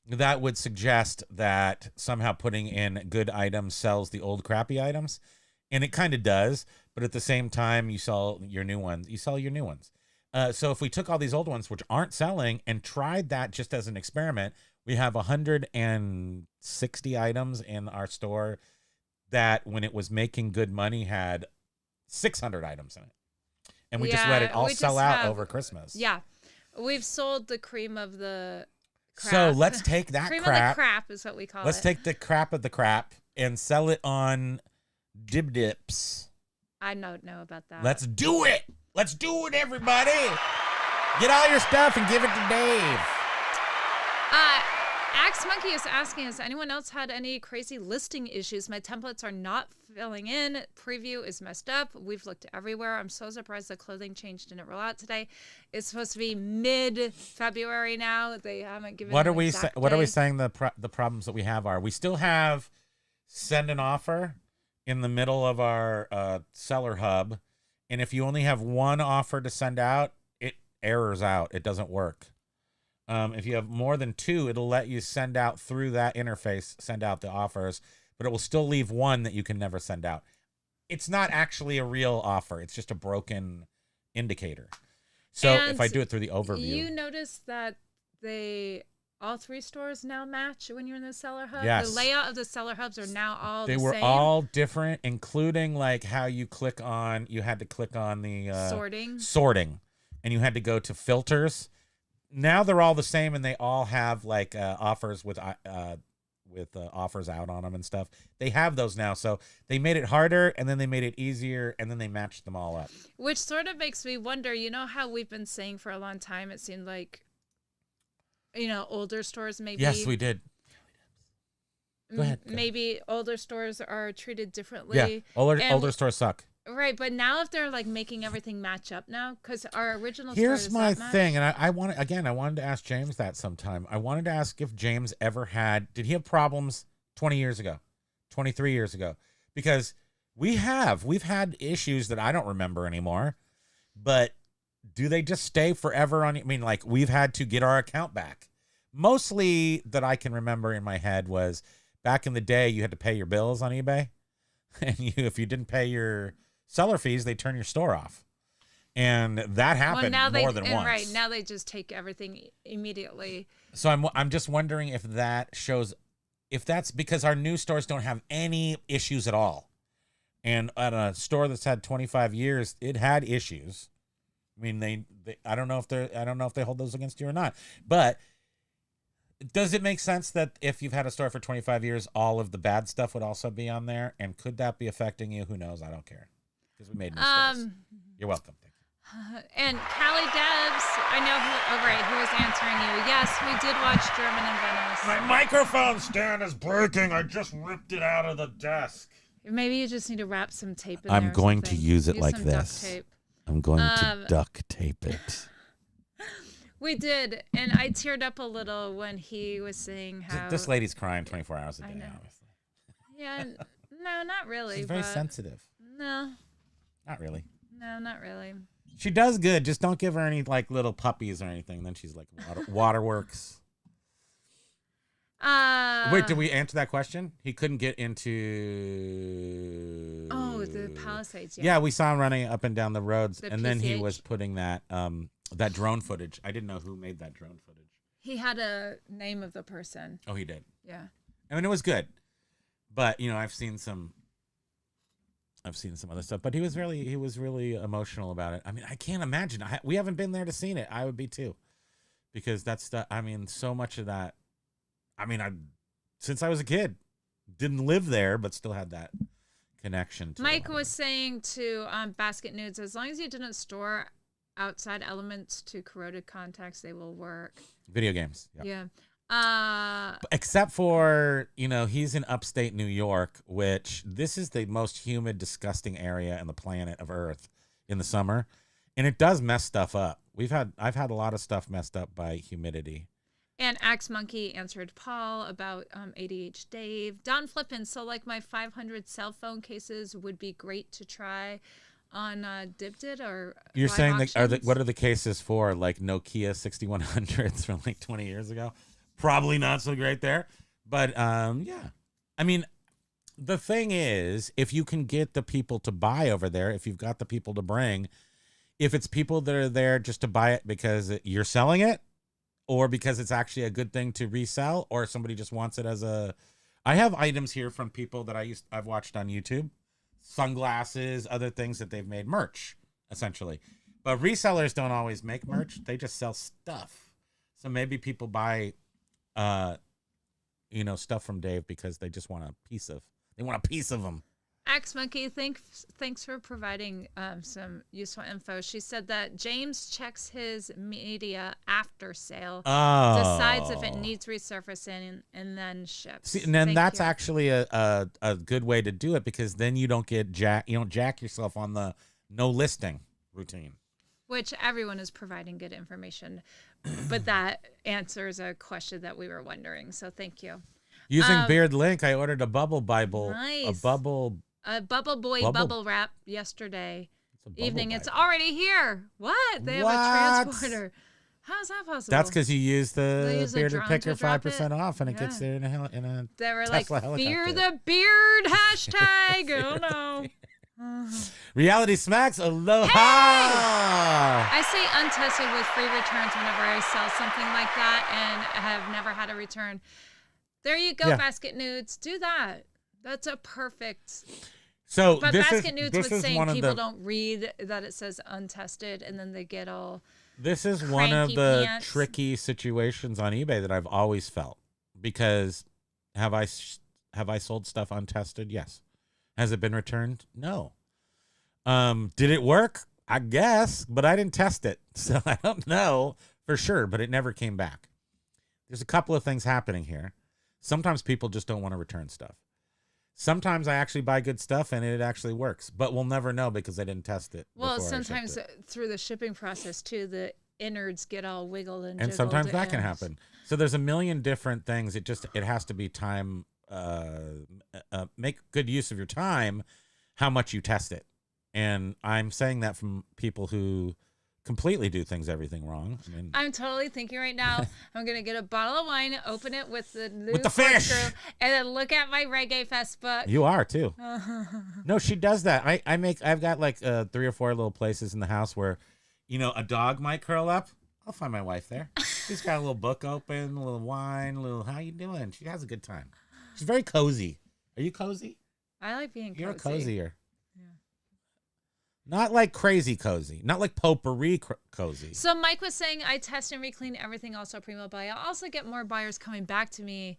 that would suggest that somehow putting in good items sells the old crappy items, and it kind of does. But at the same time, you sell your new ones. So if we took all these old ones, which aren't selling, and tried that just as an experiment, we have 160 items in our store that, when it was making good money, had 600 items in it. And we just let it all sell out over Christmas. Yeah. We've sold the cream of the crap. So let's take that cream crap. of the crap is what we call Let's it. take the crap of the crap and sell it on Dips. I don't know about that. Let's do it. Let's do it, everybody. Get all your stuff and give it to Dave. Axe Monkey is asking, has anyone else had any crazy listing issues? My templates are not filling in. Preview is messed up. We've looked everywhere. I'm so surprised the clothing change didn't roll out today. It's supposed to be mid-February now. They haven't given What an are we exact What are we day. saying the problems that we have are? We still have send an offer in the middle of our seller hub, and if you only have one offer to send out, it errors out. It doesn't work. If you have more than two, it'll let you send out through that interface, send out the offers, but it will still leave one that you can never send out. It's not actually a real offer. It's just a broken indicator. So if I do it through the overview. You notice that all three stores now match when you're in the seller hub? Yes. The layout of the seller hubs are now all They the were same. all different, including like how you had to click on the sorting, and you had to go to filters. Now they're all the same, and they all have like offers with offers out on them and stuff. They have those now, so they made it harder, and then they made it easier, and then they matched them all up. Which sort of makes me wonder, you know how we've been saying for a long time, it seemed like, older stores maybe. Yes, we did. Go ahead. Maybe older stores are treated differently. Yeah, older And- stores suck. Right, but now if they're like making everything match up now, because our original Here's store my does not match. thing, and I wanted to ask James that sometime. I wanted to ask if James ever did he have problems 20 years ago, 23 years ago? Because we've had issues that I don't remember anymore, but do they just stay forever on? I mean, like, we've had to get our account back. Mostly that I can remember in my head was back in the day, you had to pay your bills on eBay, and if you didn't pay your seller fees, they turn your store off, and that happened more than once. Right now, they just take everything immediately. So I'm just wondering if that shows, if that's because our new stores don't have any issues at all, and at a store that's had 25 years, it had issues. I mean, I don't know if they hold those against you or not, but does it make sense that if you've had a store for 25 years, all of the bad stuff would also be on there? And could that be affecting you? Who knows? I don't care. Because we made new stores. You're welcome. Thank you. And Callie Debs, I know who was answering you. Yes, we did watch German in Venice. My microphone stand is breaking. I just ripped it out of the desk. Maybe you just need to wrap some tape in I'm there or going to something. use it like some duct this. tape. I'm going to duct tape it. We did, and I teared up a little when he was saying how This lady's crying 24 hours a I day, know. obviously. Yeah, no, not really. She's very but sensitive. No, Not really. no, not really. She does good. Just don't give her any like little puppies or anything. Then she's like waterworks. Wait, did we answer that question? He couldn't get into. Oh, the Palisades. Yeah, we saw him running up and down the roads, The and then he PCH. was putting that drone footage. I didn't know who made that drone footage. He had a name of the person. Oh, he did. Yeah. I mean, it was good, but I've seen some other stuff. But he was really emotional about it. I mean, I can't imagine. We haven't been there to see it. I would be too, because that's the. I mean, so much of that. I mean, since I was a kid, didn't live there, but still had that connection to Mike them. was saying to Basket Nudes, as long as you didn't store outside elements to corroded contacts, they will work. Video games. Yep. Yeah. Except for, he's in upstate New York, which this is the most humid, disgusting area in the planet of Earth in the summer. And it does mess stuff up. I've had a lot of stuff messed up by humidity. And Axe Monkey answered Paul about ADH Dave. Don Flippin, so like my 500 cell phone cases would be great to try on Dibdit or You're live saying auctions? what are the cases for? Like Nokia 6100s from like 20 years ago? Probably not so great there. But yeah. I mean, the thing is, if you can get the people to buy over there, if you've got the people to bring, if it's people that are there just to buy it because you're selling it, or because it's actually a good thing to resell, or somebody just wants it as I have items here from people that I've watched on YouTube, sunglasses, other things that they've made merch, essentially. But resellers don't always make merch. They just sell stuff. So maybe people buy, stuff from Dave because they just want a piece of them. Axe Monkey, thanks for providing some useful info. She said that James checks his media after sale, decides if it needs resurfacing, and then ships. See, and then that's you. actually a good way to do it, because then you don't jack yourself on the no listing routine. Which everyone is providing good information, but that answers a question that we were wondering. So thank you. Using Beard Link, I ordered a Bubble Bible, Nice. a A Bubble Boy bubble wrap yesterday evening. Bible. It's already here. What? They have What? a transporter. How's that possible? That's because you use They the use a Bearded drone Picker to drop 5% it? off, and it Yeah. gets there in a They were Tesla like, helicopter. fear the beard hashtag. Oh no. Reality Smacks. Aloha. I say untested with free returns whenever I sell something like that and have never had a return. There you go, Yeah. Basket Nudes. Do that. That's a perfect. So But this Basket is Nudes was saying one of people the don't read that it says untested, and then they get all. This is one of Cranky the pants. tricky situations on eBay that I've always felt, because have I sold stuff untested? Yes. Has it been returned? No. Did it work? I guess, but I didn't test it, so I don't know for sure, but it never came back. There's a couple of things happening here. Sometimes people just don't want to return stuff. Sometimes I actually buy good stuff and it actually works, but we'll never know because I didn't test it. Well, before I shipped sometimes it. Through the shipping process too, the innards get all wiggled and And sometimes jiggled that can and- happen. So there's a million different things. It has to be time. Make good use of your time, how much you test it. And I'm saying that from people who completely do everything wrong. I mean, I'm totally thinking right now, I'm going to get a bottle of wine, open it with the new With the fish! corkscrew, and then look at my Reggae Fest book. you are too. No, she does that. I've got like 3 or 4 little places in the house where, a dog might curl up. I'll find my wife there. She's got a little book open, a little wine, how you doing? She has a good time. She's very cozy. Are you cozy? I like being cozy. You're cozier. Not like crazy cozy. Not like potpourri cozy. So Mike was saying I test and reclean everything also Primo buy. I also get more buyers coming back to me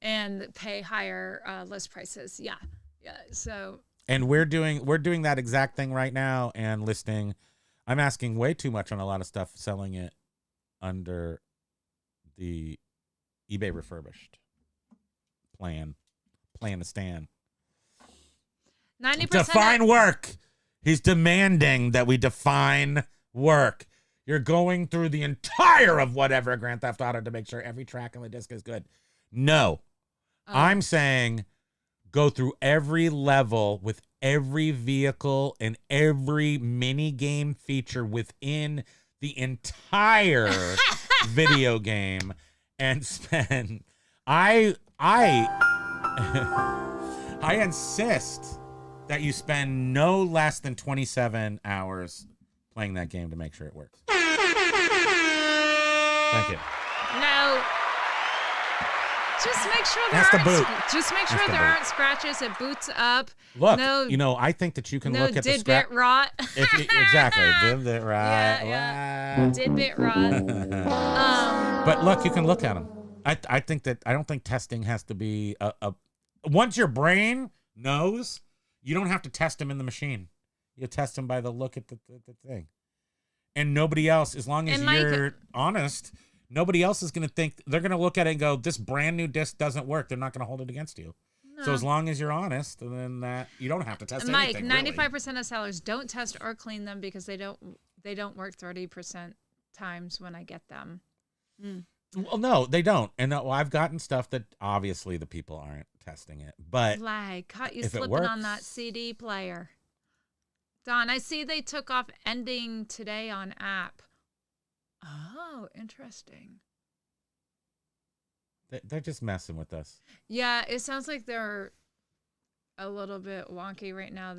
and pay higher list prices. Yeah. So And we're doing that exact thing right now and listing. I'm asking way too much on a lot of stuff, selling it under the eBay refurbished plan to stand. 90% Define work. He's demanding that we define work. You're going through the entire of whatever Grand Theft Auto to make sure every track on the disc is good. No. I'm saying go through every level with every vehicle and every mini game feature within the entire video game and spend I insist that you spend no less than 27 hours playing that game to make sure it works. Thank you. No. Just make sure That's the boot. Just make sure That's the there boot. aren't scratches. It boots up. Look, No. I think that you can No look at the did scrap. bit rot. Exactly. Did bit right. Yeah. Did bit rot. But look, you can look at them. I don't think testing has to be a once your brain knows You don't have to test them in the machine. You test them by the look at the thing. And nobody else, as long as And, like- you're honest, nobody else is going to think, they're going to look at it and go, this brand new disc doesn't work. They're not going to hold it against you. So as long as you're honest, then that you don't have to test Mike, anything. 95% of sellers don't test or clean them because they don't work 30% times when I get them. Well, no, they don't. And I've gotten stuff that obviously the people aren't testing it. But Like, caught you if it slipping on that works- CD player. Don, I see they took off ending today on app. Oh, interesting. they're just messing with us. Yeah, it sounds like they're a little bit wonky right now.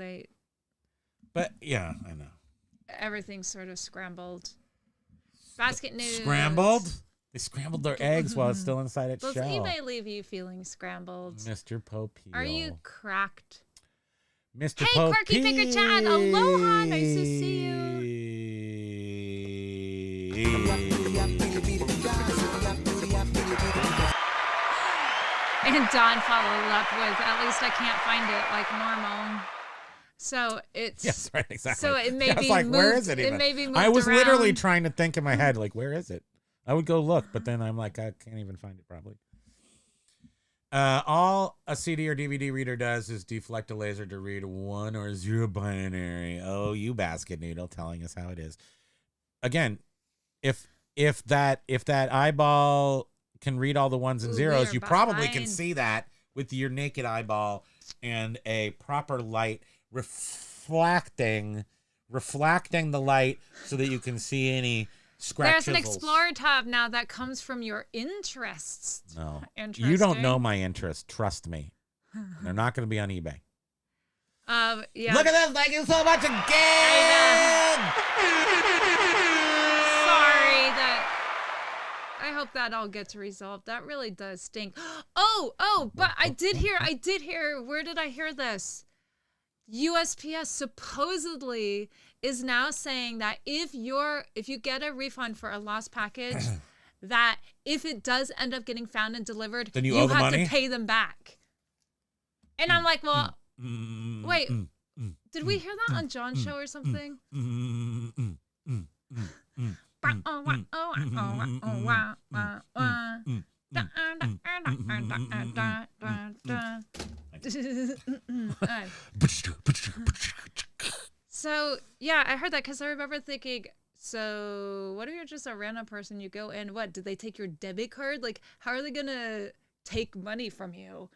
But yeah, I know. Everything's sort of scrambled. Basket news. Scrambled? They scrambled their eggs while it's still inside its Does shell. eBay leave you feeling scrambled? Mr. Popeel. Are you cracked? Mr. Hey, Popeel. Quirky Picker Chat. Aloha. Nice to see And Don followed up with, at least I can't find it like normal. So it's Yes, right, exactly. So it may I was be like, moved, where is it It even? may be moved I was literally around. trying to think in my head, like, where is it? I would go look, but then I'm like, I can't even find it probably. All a CD or DVD reader does is deflect a laser to read 1 or 0 binary. Oh, you basket noodle, telling us how it is. Again, if that eyeball can read all the ones and Ooh, zeros, we are you probably can behind. see that with your naked eyeball and a proper light reflecting the light so that you can see any scratch There's an chisels. Explorer tab now that comes from your interests. No, you Interesting. don't know my interest. Trust me, they're not going to be on eBay. Yeah. Look at this! Thank you so much again. Sorry that. I hope that all gets resolved. That really does stink. Oh, but I did hear. Where did I hear this? USPS supposedly is now saying that if you get a refund for a lost package, that if it does end up getting found and delivered, Then you owe the have money? to pay them back. And I'm like, well, wait, did we hear that on John's show or something? So yeah, I heard that because I remember thinking, so what if you're just a random person? You go in, what? Did they take your debit card? Like, how are they gonna take money from you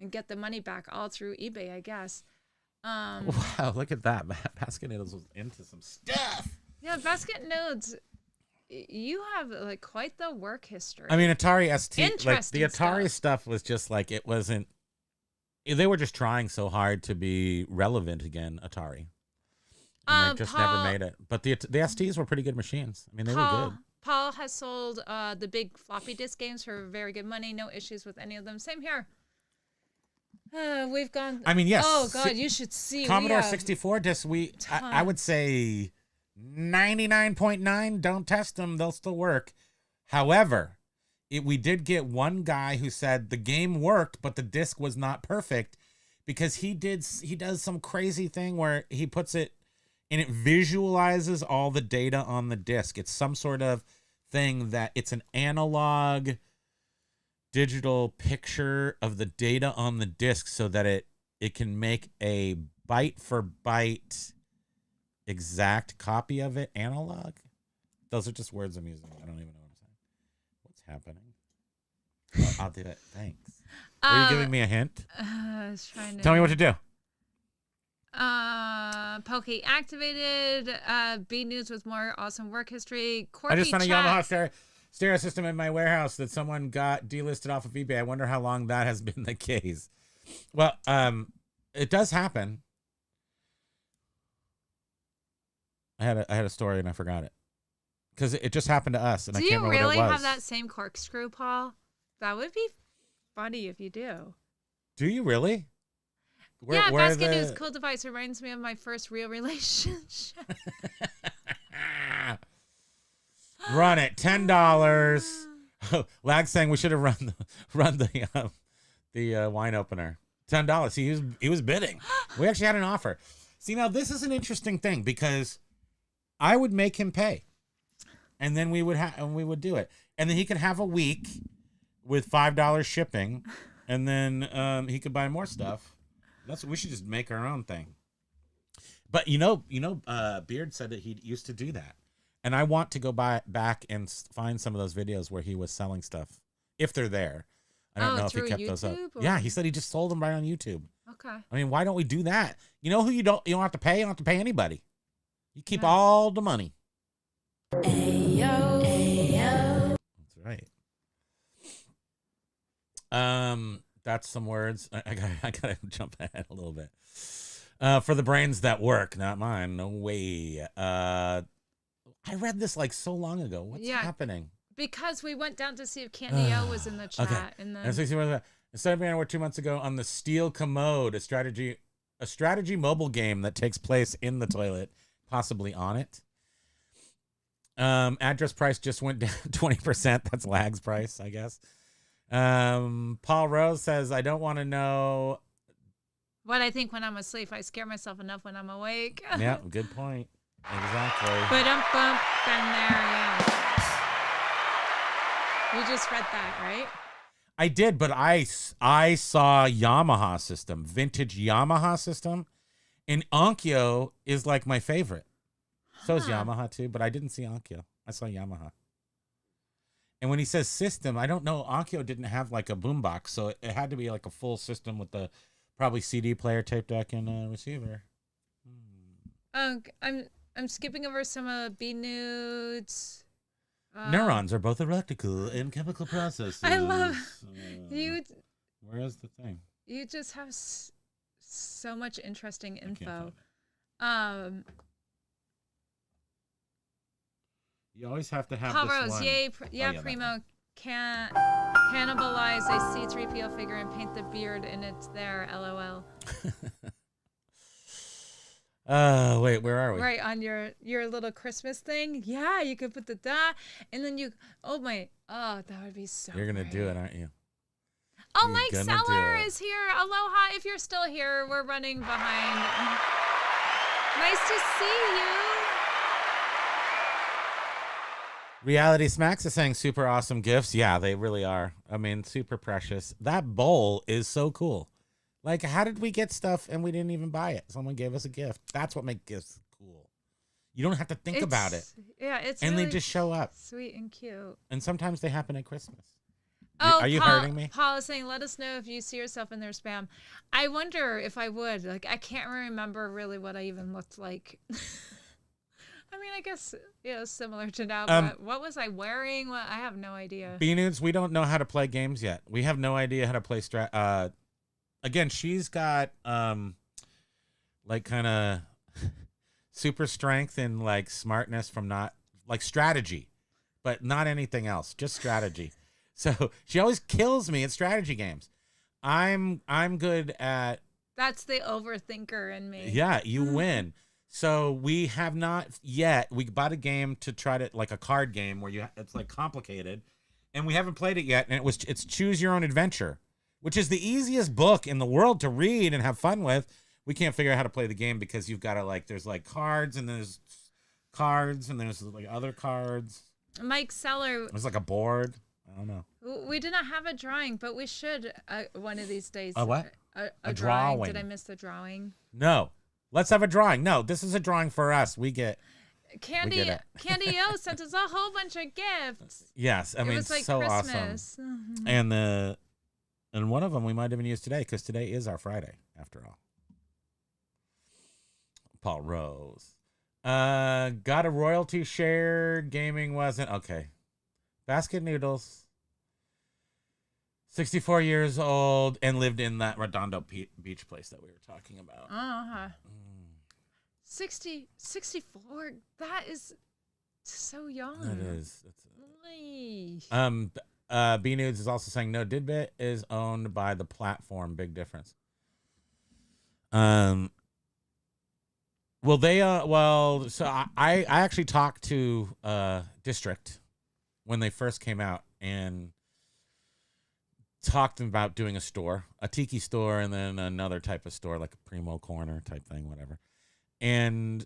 and get the money back all through eBay? I guess. Wow, look at that. Basket Noodles was into some stuff. Yeah, Basket Nodes, you have like quite the work history. I mean, Atari ST, like the Interesting Atari stuff was just like, it wasn't, they were just trying so hard to be relevant again, Atari. And they just never made it. But the STs were pretty good machines. I mean, they were good. Paul has sold the big floppy disk games for very good money. No issues with any of them. Same here. We've gone. I mean, yes. Oh God, you should see. Commodore we have 64 discs, I would say 99.9, don't test them. They'll still work. However, we did get one guy who said the game worked, but the disc was not perfect because he does some crazy thing where he puts it and it visualizes all the data on the disc. It's some sort of thing that it's an analog digital picture of the data on the disc so that it can make a byte for byte exact copy of it analog. Those are just words I'm using. I don't even know what I'm saying. What's happening? I'll do it. Thanks. Are you giving me a hint? I was trying to. Tell me what to do. Pokey activated. B News with more awesome work history. Quirky I just found a chat. Yamaha stereo system in my warehouse that someone got delisted off of eBay. I wonder how long that has been the case. Well, it does happen. I had a story and I forgot it because it just happened to us and I Do can't you remember really what it was. have that same corkscrew, Paul? That would be funny if you do. Do you really? Yeah, where Basket News cool device reminds me of my first real relationship. Run it, $10. Lag saying we should have run the wine opener. $10. He was bidding. We actually had an offer. See, now this is an interesting thing because I would make him pay, and then we would do it, and then he could have a week with $5 shipping, and then he could buy more stuff. We should just make our own thing. But Beard said that he used to do that, and I want to go back and find some of those videos where he was selling stuff if they're there. I don't know if he kept those up. or- Yeah, he said he just sold them right on YouTube. Okay. I mean, why don't we do that? You know who you don't have to pay? You don't have to pay anybody. You keep all the money. Ayo, ayo. That's right. That's some words. I gotta jump ahead a little bit. For the brains that work, not mine. No way. I read this like so long ago. What's happening? Because we went down to see if Candy O was in the chat. Okay. And then... And so instead of being over 2 months ago on the Steel Commode, a strategy mobile game that takes place in the toilet, possibly on it. Address price just went down 20%. That's Lag's price, I guess. Paul Rose says, I don't want to know what I think when I'm asleep. I scare myself enough when I'm awake. Yeah, good point. Exactly. Been there, yeah. You just read that, right? I did, but I saw Yamaha system, vintage Yamaha system, and Onkyo is like my favorite. So is Yamaha too, but I didn't see Onkyo. I saw Yamaha. And when he says system, I don't know. Onkyo didn't have like a boombox, so it had to be like a full system with the probably CD player, tape deck, and a receiver. I'm skipping over some B nudes. Neurons are both electrical and chemical processes. I love you. Where is the thing? You just have so much interesting info. You always have to have Paul this Rose, one. yay, Primo can't cannibalize a C-3PO figure and paint the beard, and it's there. LOL. Wait, where are we? Right on your little Christmas thing. Yeah, you could put the and then you. Oh, that would be so. You're gonna great. do it, aren't you? Oh, You're Mike gonna do Seller it. is here. Aloha! If you're still here, we're running behind. Nice to see you. Reality Smacks is saying super awesome gifts. Yeah, they really are. I mean, super precious. That bowl is so cool. Like, how did we get stuff and we didn't even buy it? Someone gave us a gift. That's what makes gifts cool. You don't have to think about it. Yeah, it's And really they just show up. sweet and cute. And sometimes they happen at Christmas. Oh, Are you Paul, hurting me? Paul is saying, let us know if you see yourself in their spam. I wonder if I would. Like, I can't remember really what I even looked like. I mean, I guess, similar to now, but what was I wearing? I have no idea. B-Nudes, we don't know how to play games yet. We have no idea how to play again, she's got like kind of super strength and like smartness from not like strategy, but not anything else, just strategy. So she always kills me at strategy games. I'm good at. That's the overthinker in me. Yeah, you win. So we have not yet. We bought a game to try to like a card game where it's like complicated, and we haven't played it yet. And it's Choose Your Own Adventure, which is the easiest book in the world to read and have fun with. We can't figure out how to play the game because you've got to there's like cards and there's cards and there's like other cards. Mike Seller. There's like a board. I don't know. We did not have a drawing, but we should one of these days. A what? A drawing. Did I miss the drawing? No. Let's have a drawing. No, this is a drawing for us. We get Candy O sent us a whole bunch of gifts. Yes, I mean, it was like so Christmas. awesome. And one of them we might even use today because today is our Friday, after all. Paul Rose. Got a royalty share. Gaming wasn't. Okay. Basket Noodles. 64 years old and lived in that Redondo beach place that we were talking about. 64. That is so young. It is. It's B Nudes is also saying no. Didbit is owned by the platform. Big difference. Well, they so I actually talked to District when they first came out, and talked about doing a store, a tiki store, and then another type of store, like a Primo corner type thing, whatever. And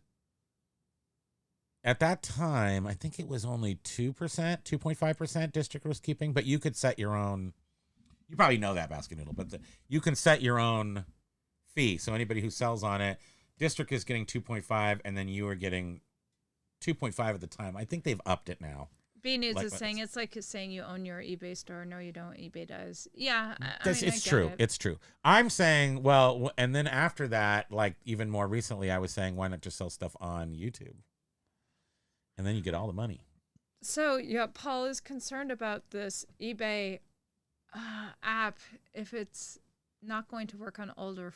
at that time, I think it was only 2%, 2.5% district was keeping, but you could set your own. You probably know that, Basket Noodle, but you can set your own fee. So anybody who sells on it, district is getting 2.5, and then you are getting 2.5 at the time. I think they've upped it now. B News Like- is saying it's like saying you own your eBay store. No, you don't. eBay does. Yeah, It's I get true. it. It's true. I'm saying, well, and then after that, like even more recently, I was saying, why not just sell stuff on YouTube? And then you get all the money. So, yeah, Paul is concerned about this eBay app if it's not going to work on older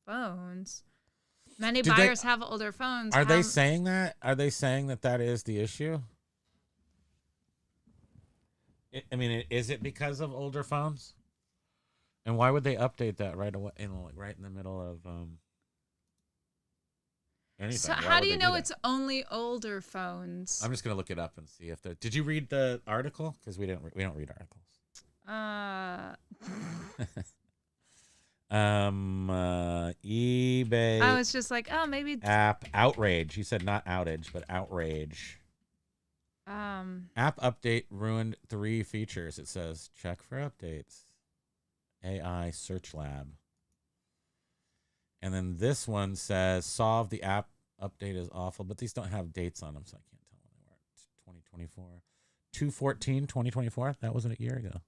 phones. Many Did buyers have older phones. Are they saying that? Are they saying that that is the issue? I mean, is it because of older phones? And why would they update that right away? Right in the middle of anything? So Why how would do you they know that? it's only older phones? I'm just gonna look it up and see if did you read the article? Because we don't read articles. eBay I was just like, oh, maybe. app outrage. You said not outage, but outrage. App update ruined 3 features. It says check for updates. AI search lab. And then this one says solve the app update is awful, but these don't have dates on them, so I can't tell when they were. 2024. 2/14, 2024. That wasn't a year ago.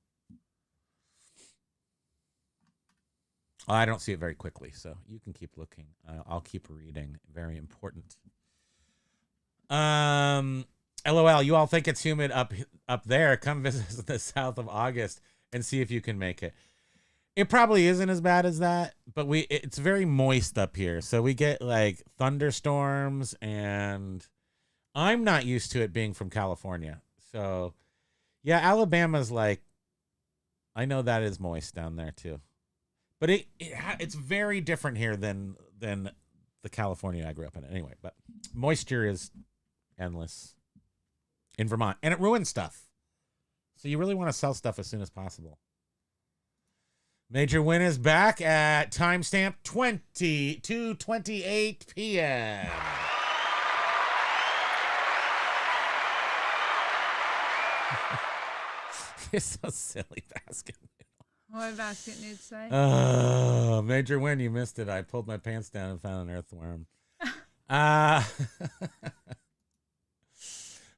I don't see it very quickly, so you can keep looking. I'll keep reading. Very important. LOL, you all think it's humid up there. Come visit us in the south of August and see if you can make it. It probably isn't as bad as that, but it's very moist up here. So we get like thunderstorms, and I'm not used to it being from California. So yeah, Alabama's like, I know that is moist down there too. But it's very different here than the California I grew up in. Anyway, but moisture is endless in Vermont, and it ruins stuff. So you really want to sell stuff as soon as possible. Major Win is back at timestamp 22:28 p.m. You're so silly, Basket. What did Basket Nude say? Oh, Major Win, you missed it. I pulled my pants down and found an earthworm.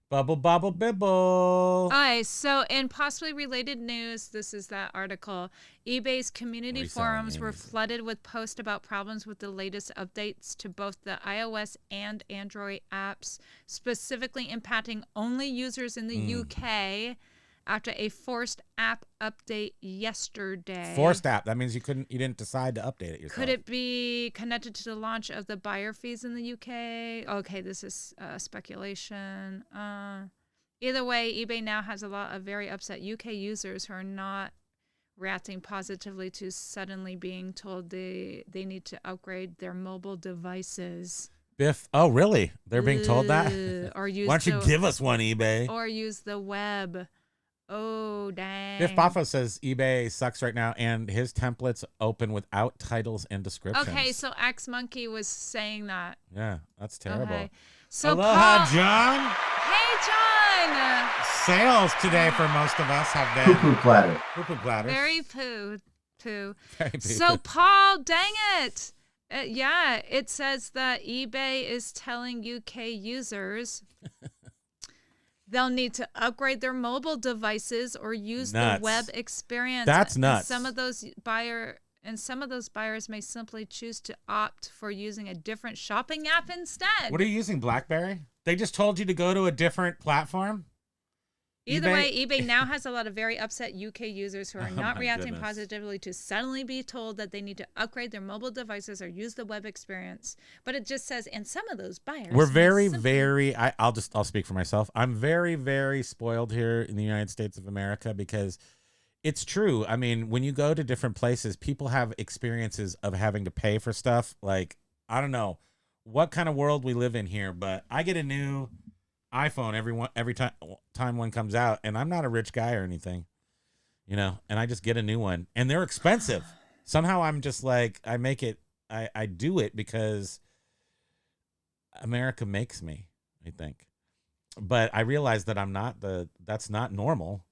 Bubble, bobble, bibble. All right, so in possibly related news, this is that article. eBay's community Reselling forums were Amy's. flooded with posts about problems with the latest updates to both the iOS and Android apps, specifically impacting only users in the UK after a forced app update yesterday. Forced app. That means you didn't decide to update it yourself. Could it be connected to the launch of the buyer fees in the UK? Okay, this is speculation. Either way, eBay now has a lot of very upset UK users who are not reacting positively to suddenly being told they need to upgrade their mobile devices. Biff. Oh, really? They're being told that? Or use Why don't you give us one, eBay? Or use the web. Oh, dang. Biff Baffo says eBay sucks right now, and his templates open without titles and descriptions. Okay, so X Monkey was saying that. Yeah, that's terrible. Okay. So Aloha, Paul, John. Hey, John. Sales today for most of us have been Poo-poo platter. poo-poo platters. Very poo. Very poo-poo. So, Paul, dang it. Yeah, it says that eBay is telling UK users they'll need to upgrade their mobile devices or use Nuts. the web experience. That's nuts. Some of those buyers may simply choose to opt for using a different shopping app instead. What are you using, BlackBerry? They just told you to go to a different platform? Either way, eBay now has a lot of very upset UK users who are Oh not my reacting goodness. positively to suddenly be told that they need to upgrade their mobile devices or use the web experience. But it just says, and some of those buyers. We're may very, simply- very. I'll speak for myself. I'm very, very spoiled here in the United States of America because it's true. I mean, when you go to different places, people have experiences of having to pay for stuff. Like, I don't know what kind of world we live in here, but I get a new iPhone every time one comes out, and I'm not a rich guy or anything. and I just get a new one, and they're expensive. Somehow I'm just like, I do it because America makes me, I think. But I realize that that's not normal.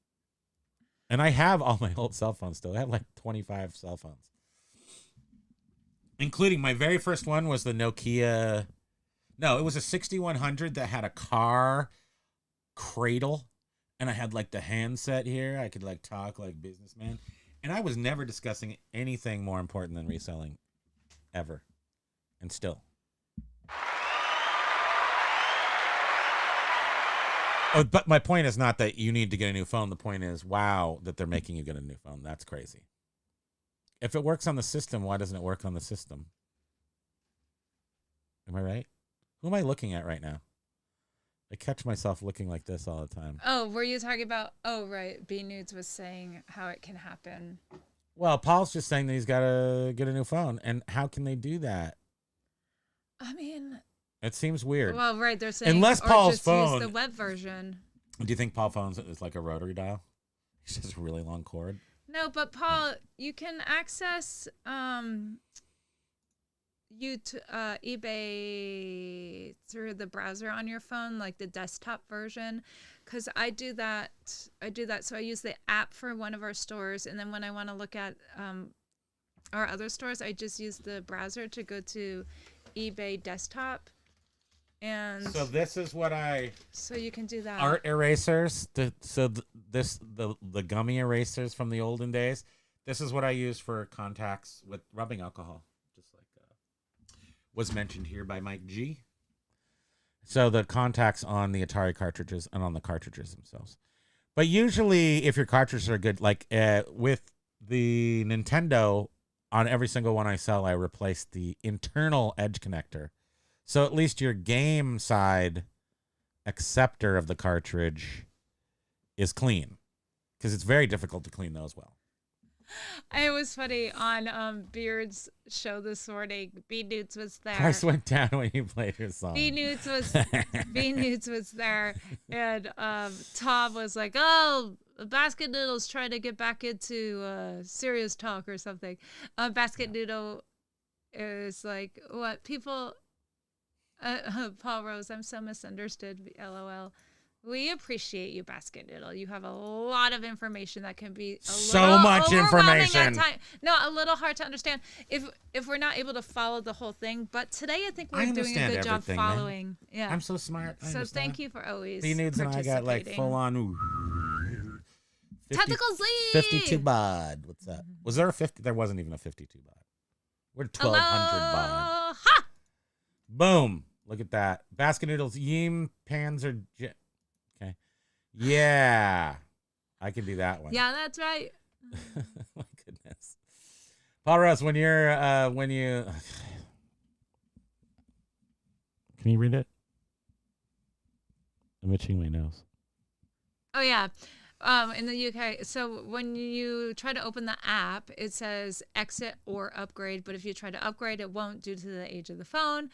And I have all my old cell phones still. I have like 25 cell phones. Including my very first one was the Nokia. No, it was a 6100 that had a car cradle. And I had like the handset here. I could like talk like businessman. And I was never discussing anything more important than reselling ever. And still. Oh, but my point is not that you need to get a new phone. The point is, wow, that they're making you get a new phone. That's crazy. If it works on the system, why doesn't it work on the system? Am I right? Who am I looking at right now? I catch myself looking like this all the time. Oh, were you talking about? Oh, right. B Nudes was saying how it can happen. Well, Paul's just saying that he's got to get a new phone. And how can they do that? I mean, it seems weird. Well, right. They're saying unless Paul's phone. Use the web version. Do you think Paul phone's is like a rotary dial? It's just a really long cord. No, but Paul, you can access eBay through the browser on your phone, like the desktop version, because I do that. So I use the app for one of our stores, and then when I want to look at our other stores, I just use the browser to go to eBay desktop. And so this is what so you can do that. Art erasers. The gummy erasers from the olden days. This is what I use for contacts with rubbing alcohol, just like was mentioned here by Mike G. So the contacts on the Atari cartridges and on the cartridges themselves. But usually, if your cartridges are good, like with the Nintendo, on every single one I sell, I replace the internal edge connector. So at least your game side acceptor of the cartridge is clean, because it's very difficult to clean those well. It was funny on Beard's show this morning. B Nudes was there. Price went down when you played your song. B Nudes was there, and Tom was like, "Oh, Basket Noodle's trying to get back into serious talk or something." Basket Noodle is like, "What people?" Paul Rose, I'm so misunderstood. LOL. We appreciate you, Basket Noodle. You have a lot of information that can be so much information. No, a little hard to understand if we're not able to follow the whole thing. But today, I think we're doing a good job following. Man. Yeah, I'm so smart. So thank you for always. B-Nudes and I got like full on. 50, Tentacles lead. 52 baud. What's that? Was there a 50? There wasn't even a 52 baud. We're 1,200 baud. Ha! Boom. Look at that. Basket Noodles, Yim pans are. Okay. Yeah. I can do that one. Yeah, that's right. My goodness. Paul Ross, when you. Can you read it? I'm itching my nose. Oh, yeah. In the UK, so when you try to open the app, it says exit or upgrade. But if you try to upgrade, it won't due to the age of the phone.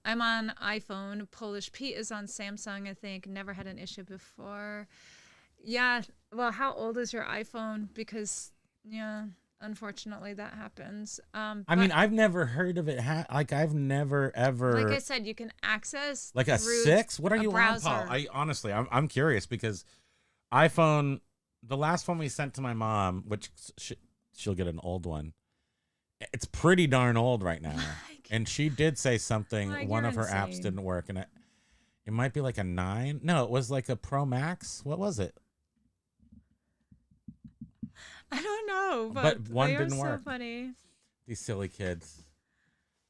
I'm on iPhone. Polish Pete is on Samsung, I think. Never had an issue before. Yeah. Well, how old is your iPhone? Because, yeah, unfortunately that happens. I mean, I've never heard of it. I've never, ever. Like I said, you can access. Like a 6? What are you browser. on, Paul? Honestly, I'm curious because iPhone, the last one we sent to my mom, which she'll get an old one. It's pretty darn old right now. And she did say something. One of her apps didn't work, and it might be like a 9. No, it was like a Pro Max. What was it? I don't know, but one they didn't are work. So funny. These silly kids.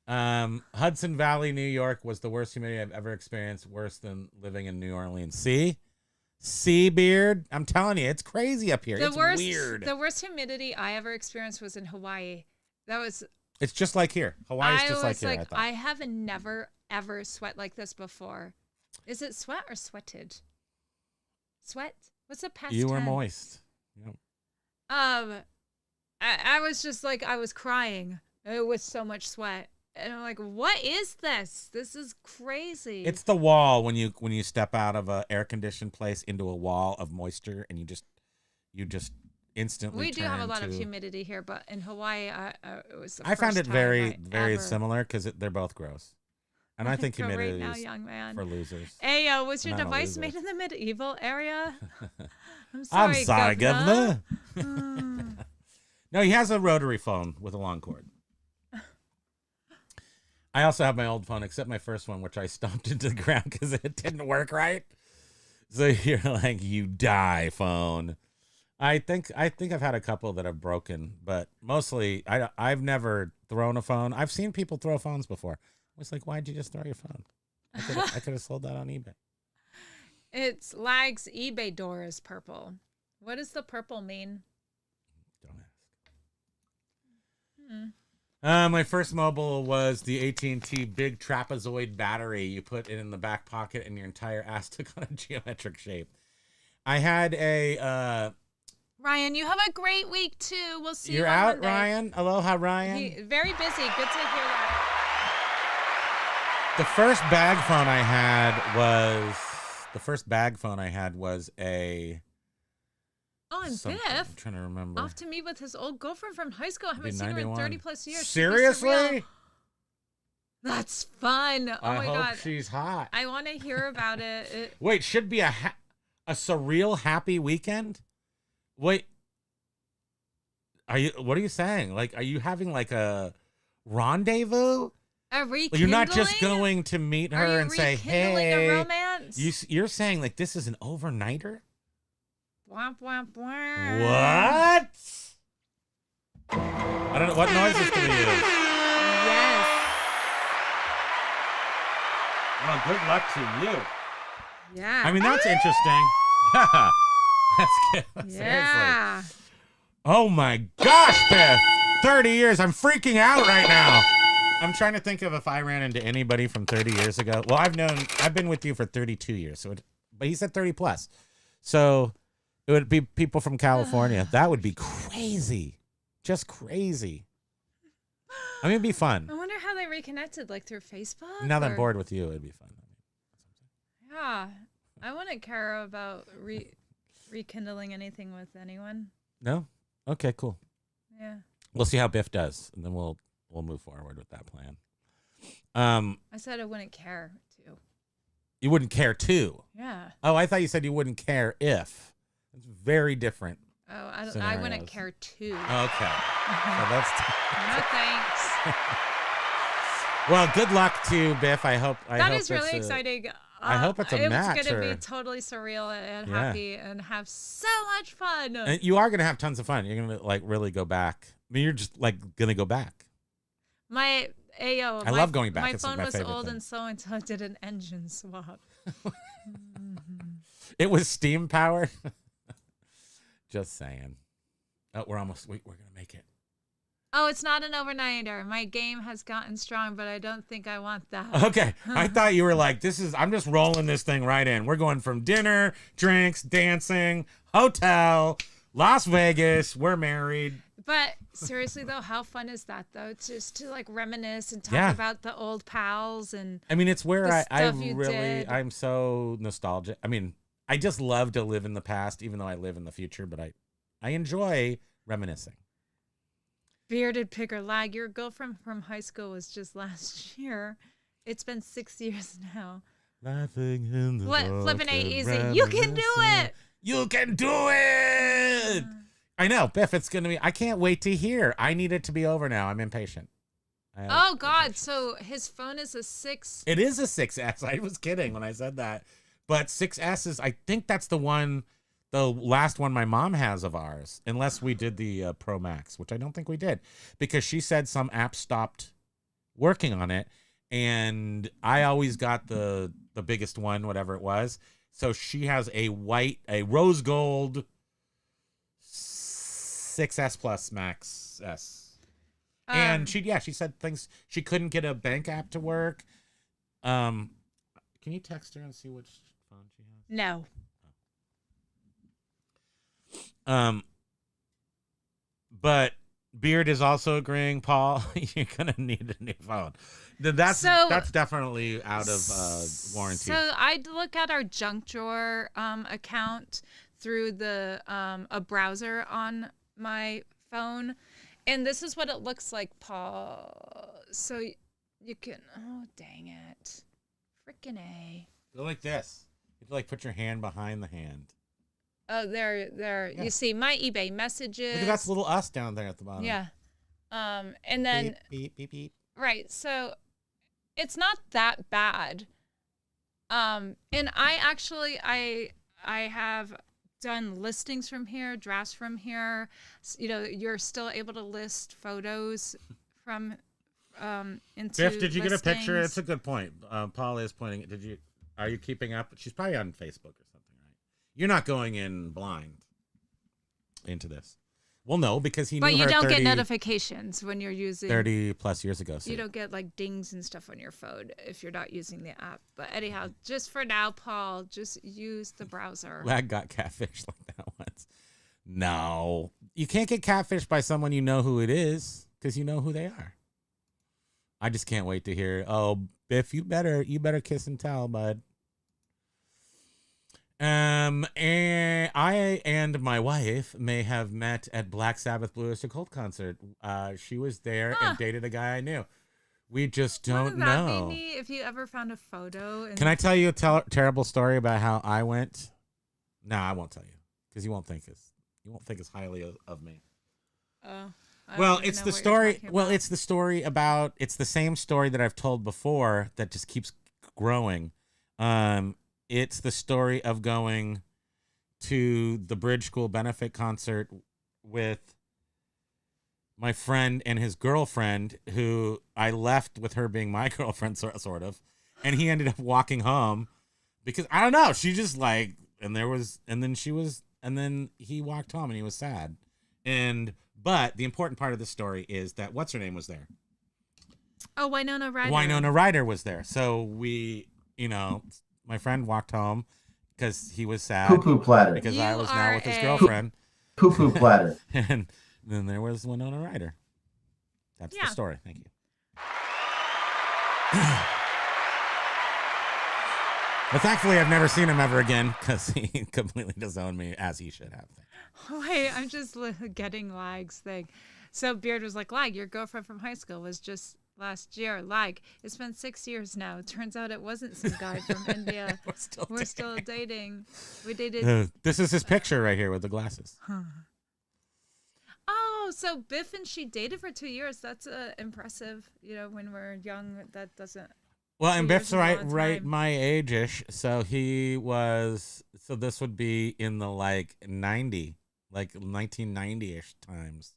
Hudson Valley, New York was the worst humidity I've ever experienced. Worse than living in New Orleans. See, Beard. I'm telling you, it's crazy up here. It's weird. The worst humidity I ever experienced was in Hawaii. It's just like here. Hawaii's just like here. I have never ever sweat like this before. Is it sweat or sweated? Sweat? What's the past tense? You were moist. Yep. I was just like, I was crying. It was so much sweat. And I'm like, what is this? This is crazy. It's the wall when you step out of a air conditioned place into a wall of moisture, and you just instantly We do have a turn lot of to- humidity here, but in Hawaii, it was the I found first it very, time I very ever- similar because they're both gross. And I think Go humidity right now, is young man. for losers. Hey, was your I'm not a device loser. made in the medieval area? I'm sorry, sorry, governor. governor. No, he has a rotary phone with a long cord. I also have my old phone, except my first one, which I stomped into the ground because it didn't work right. So you're like, you die, phone. I think I've had a couple that have broken, but mostly I've never thrown a phone. I've seen people throw phones before. I was like, why'd you just throw your phone? I could have sold that on eBay. It's Lag's eBay door is purple. What does the purple mean? Don't ask. My first mobile was the AT&T big trapezoid battery. You put it in the back pocket and your entire ass took on a geometric shape. I had a... Ryan, you have a great week too. We'll see You're you on out, Monday. Ryan? Aloha, Ryan. Very busy. Good to hear that. The first bag phone I had was a... Oh, and something. Biff I'm trying to remember. off to meet with his old girlfriend from high school. I haven't Be seen her in 91. 30 plus years. Should be Seriously? surreal. That's fun. Oh I my hope god. she's hot. I want to hear about it. Wait, should be a surreal happy weekend? Wait. What are you saying? Like, are you having like a rendezvous? A rekindling? You're not just going to meet Are her you and say, rekindling hey. a romance? You're saying like this is an overnighter? Womp, womp, womp. What? I don't know. What noises do we use? Yes. Well, good luck to you. Yeah. I mean, that's interesting. That's good. Seriously. Yeah. Oh my gosh, Beth. 30 years. I'm freaking out right now. I'm trying to think of if I ran into anybody from 30 years ago. Well, I've been with you for 32 years. But he said 30 plus. So it would be people from California. That would be crazy. Just crazy. I mean, it'd be fun. I wonder how they reconnected, like through Facebook? Now that I'm or- bored with you, it'd be fun. Yeah. I wouldn't care about rekindling anything with anyone. No? Okay, cool. Yeah. We'll see how Biff does, and then we'll move forward with that plan. I said I wouldn't care to. You wouldn't care too. Yeah. Oh, I thought you said you wouldn't care if. It's very different. Oh, I Scenarios. wouldn't care to. Okay. So that's No thanks. well, good luck to Biff. I hope That hope is really it's exciting. I hope it's a match, It's going to or- be totally surreal and Yeah. happy and have so much fun. and you are gonna have tons of fun. You're gonna like really go back. I mean, you're just like gonna go back. My Ayo, I love going back. My It's, like, phone my was favorite old thing. and slow until I did an engine swap. It was steam powered. Just saying. Oh, we're gonna make it. Oh, it's not an overnighter. My game has gotten strong, but I don't think I want that. Okay. I thought you were like, I'm just rolling this thing right in. We're going from dinner, drinks, dancing, hotel, Las Vegas. We're married. But seriously, though, how fun is that, though? Just to like reminisce and talk Yeah. about the old pals and I mean, it's where The I stuff you really, did. I'm so nostalgic. I mean, I just love to live in the past, even though I live in the future, but I enjoy reminiscing. bearded picker lag. Your girlfriend from high school was just last year. It's been 6 years now. Laughing in the What? dark Flipping ain't and easy. You can do reminiscing. it. You can do it. I know, Biff. It's gonna be. I can't wait to hear. I need it to be over now. I'm impatient. Oh God! So his phone is a 6. It is a 6S. I was kidding when I said that, but 6S is. I think that's the one, the last one my mom has of ours. Unless we did the Pro Max, which I don't think we did, because she said some app stopped working on it, and I always got the biggest one, whatever it was. So she has a rose gold 6S Plus Max S. And she said things, she couldn't get a bank app to work. Can you text her and see which phone she has? No. But Beard is also agreeing, Paul, you're gonna need a new phone. That's definitely out of warranty. So I'd look at our junk drawer account through the a browser on my phone, and this is what it looks like, Paul. So you can. Oh, dang it! Frickin' A. Go like this. You have to like put your hand behind the hand. Oh, there. Yeah. You see my eBay messages. Look at that's little us down there at the bottom. Yeah. And then beep, beep, beep, beep. right, so it's not that bad. And I have done listings from here, drafts from here. You know, you're still able to list photos from into Biff, did you get a picture? listings. It's a good point. Paul is pointing. Are you keeping up? She's probably on Facebook or something, right? You're not going in blind into this. Well, no, because he knew But you her don't 30, get notifications when you're using 30 plus years ago. So You don't get like dings and stuff on your phone if you're not using the app. But anyhow, just for now, Paul, just use the browser. Lag got catfished like that once. No, you can't get catfished by someone you know who it is because you know who they are. I just can't wait to hear. Oh, Biff, you better kiss and tell, bud. And I and my wife may have met at Black Sabbath Blue Oyster Cult concert. She was there and dated a guy I knew. We just don't Wouldn't that know. be neat if you ever found a photo? And Can I tell you a terrible story about how I went? No, I won't tell you because you won't think as highly of me. I Well, don't even it's know the what you're story. talking Well, about. it's the story about. It's the same story that I've told before that just keeps growing. It's the story of going to the Bridge School benefit concert with my friend and his girlfriend, who I left with her being my girlfriend, sort of, and he ended up walking home because I don't know. She just like, and then he walked home and he was sad. But the important part of the story is that what's her name was there. Oh, Winona Ryder. Winona Ryder was there. So my friend walked home because he was sad. Poo-poo platter. Because You I was now are with his a- girlfriend. Poo-poo platter. And then there was Winona Ryder. That's Yeah. the story. Thank you. But thankfully, I've never seen him ever again because he completely disowned me, as he should have. Wait, I'm just getting Lag's thing. So Beard was like, Lag, your girlfriend from high school was just last year. Lag, it's been 6 years now. It turns out it wasn't some guy from India. We're still dating. We dated. This is his picture right here with the glasses. Oh, so Biff and she dated for 2 years. That's impressive. You know, when we're young, that doesn't. Well, 2 and years Biff's is a long right time. my age-ish, so so this would be in the like 1990-ish times,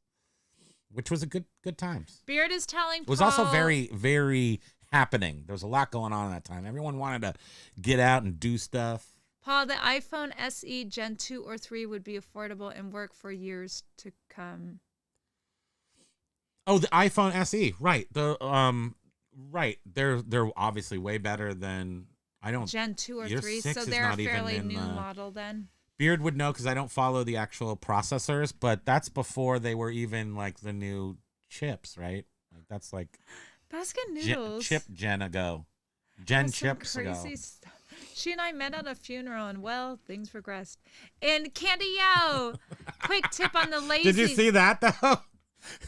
which was a good times. Beard is telling It was Paul, also very, very happening. There was a lot going on at that time. Everyone wanted to get out and do stuff. Paul, the iPhone SE Gen 2 or 3 would be affordable and work for years to come. Oh, the iPhone SE, right? Right. They're obviously way better than Gen 2 or Year 3, 6 so is they're a not even fairly in new the- model then. Beard would know because I don't follow the actual processors, but that's before they were even like the new chips, right? Like that's like Basket noodles. Gen ago. That's some Chips crazy ago. stuff. She and I met at a funeral, and well, things progressed. And Candy Yo, quick tip on the lazy. Did you see that though?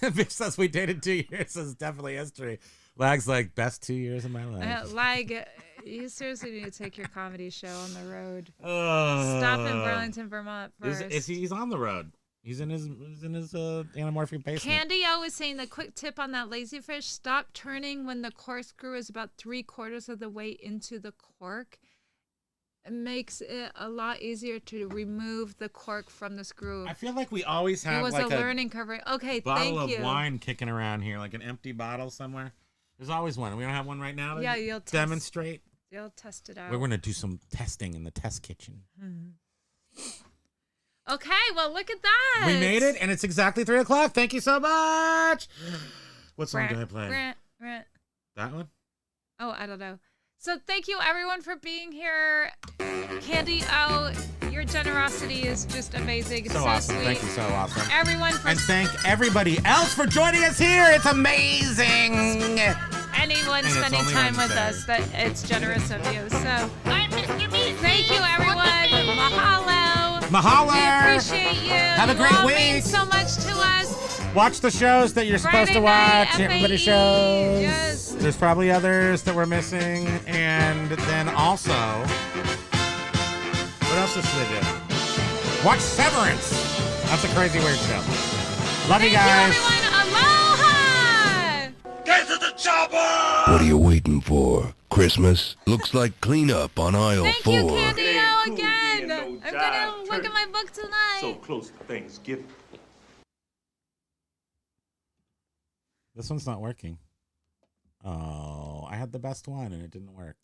Bitch says we dated 2 years. This is definitely history. Lag's like best 2 years of my life. Lag, you seriously need to take your comedy show on the road. Oh. Stop in Burlington, Vermont first. He's on the road. He's in his anamorphic basement. Candy O is saying the quick tip on that lazy fish: stop turning when the corkscrew is about 3/4 of the way into the cork. It makes it a lot easier to remove the cork from the screw. I feel like we always have It was like a learning curve. Okay, bottle thank of you. wine kicking around here, like an empty bottle somewhere. There's always one. We don't have one right now to Yeah, you'll test- demonstrate. You'll test it out. We're going to do some testing in the test kitchen. Okay, well, look at that. We made it, and it's exactly 3 o'clock. Thank you so much. What song do I play? That one? Oh, I don't know. So thank you, everyone, for being here. Candy O, your generosity is just amazing. It's So awesome. sweet. Thank you. So awesome. Everyone for And thank everybody else for joining us here. It's amazing. anyone And it's spending only time with Wednesday. us. It's generous of you. So I'm Mr. Beast. thank you, everyone. Mahalo. Mahalo. We appreciate you. Have a You great all week. mean so much to us. Watch the shows that you're supposed to Friday night, watch. Everybody FAE, shows. yes. There's probably others that we're missing. And then also, what else should they do? Watch Severance. That's a crazy weird show. Love you Thank guys. you, everyone. Aloha. Get to the chopper! What are you waiting for? Christmas? Looks like cleanup on aisle Thank 4. you, Candy, It ain't cool again. being no I'm jive gonna look turkey. at my book tonight. So close to Thanksgiving. This one's not working. Oh, I had the best one and it didn't work.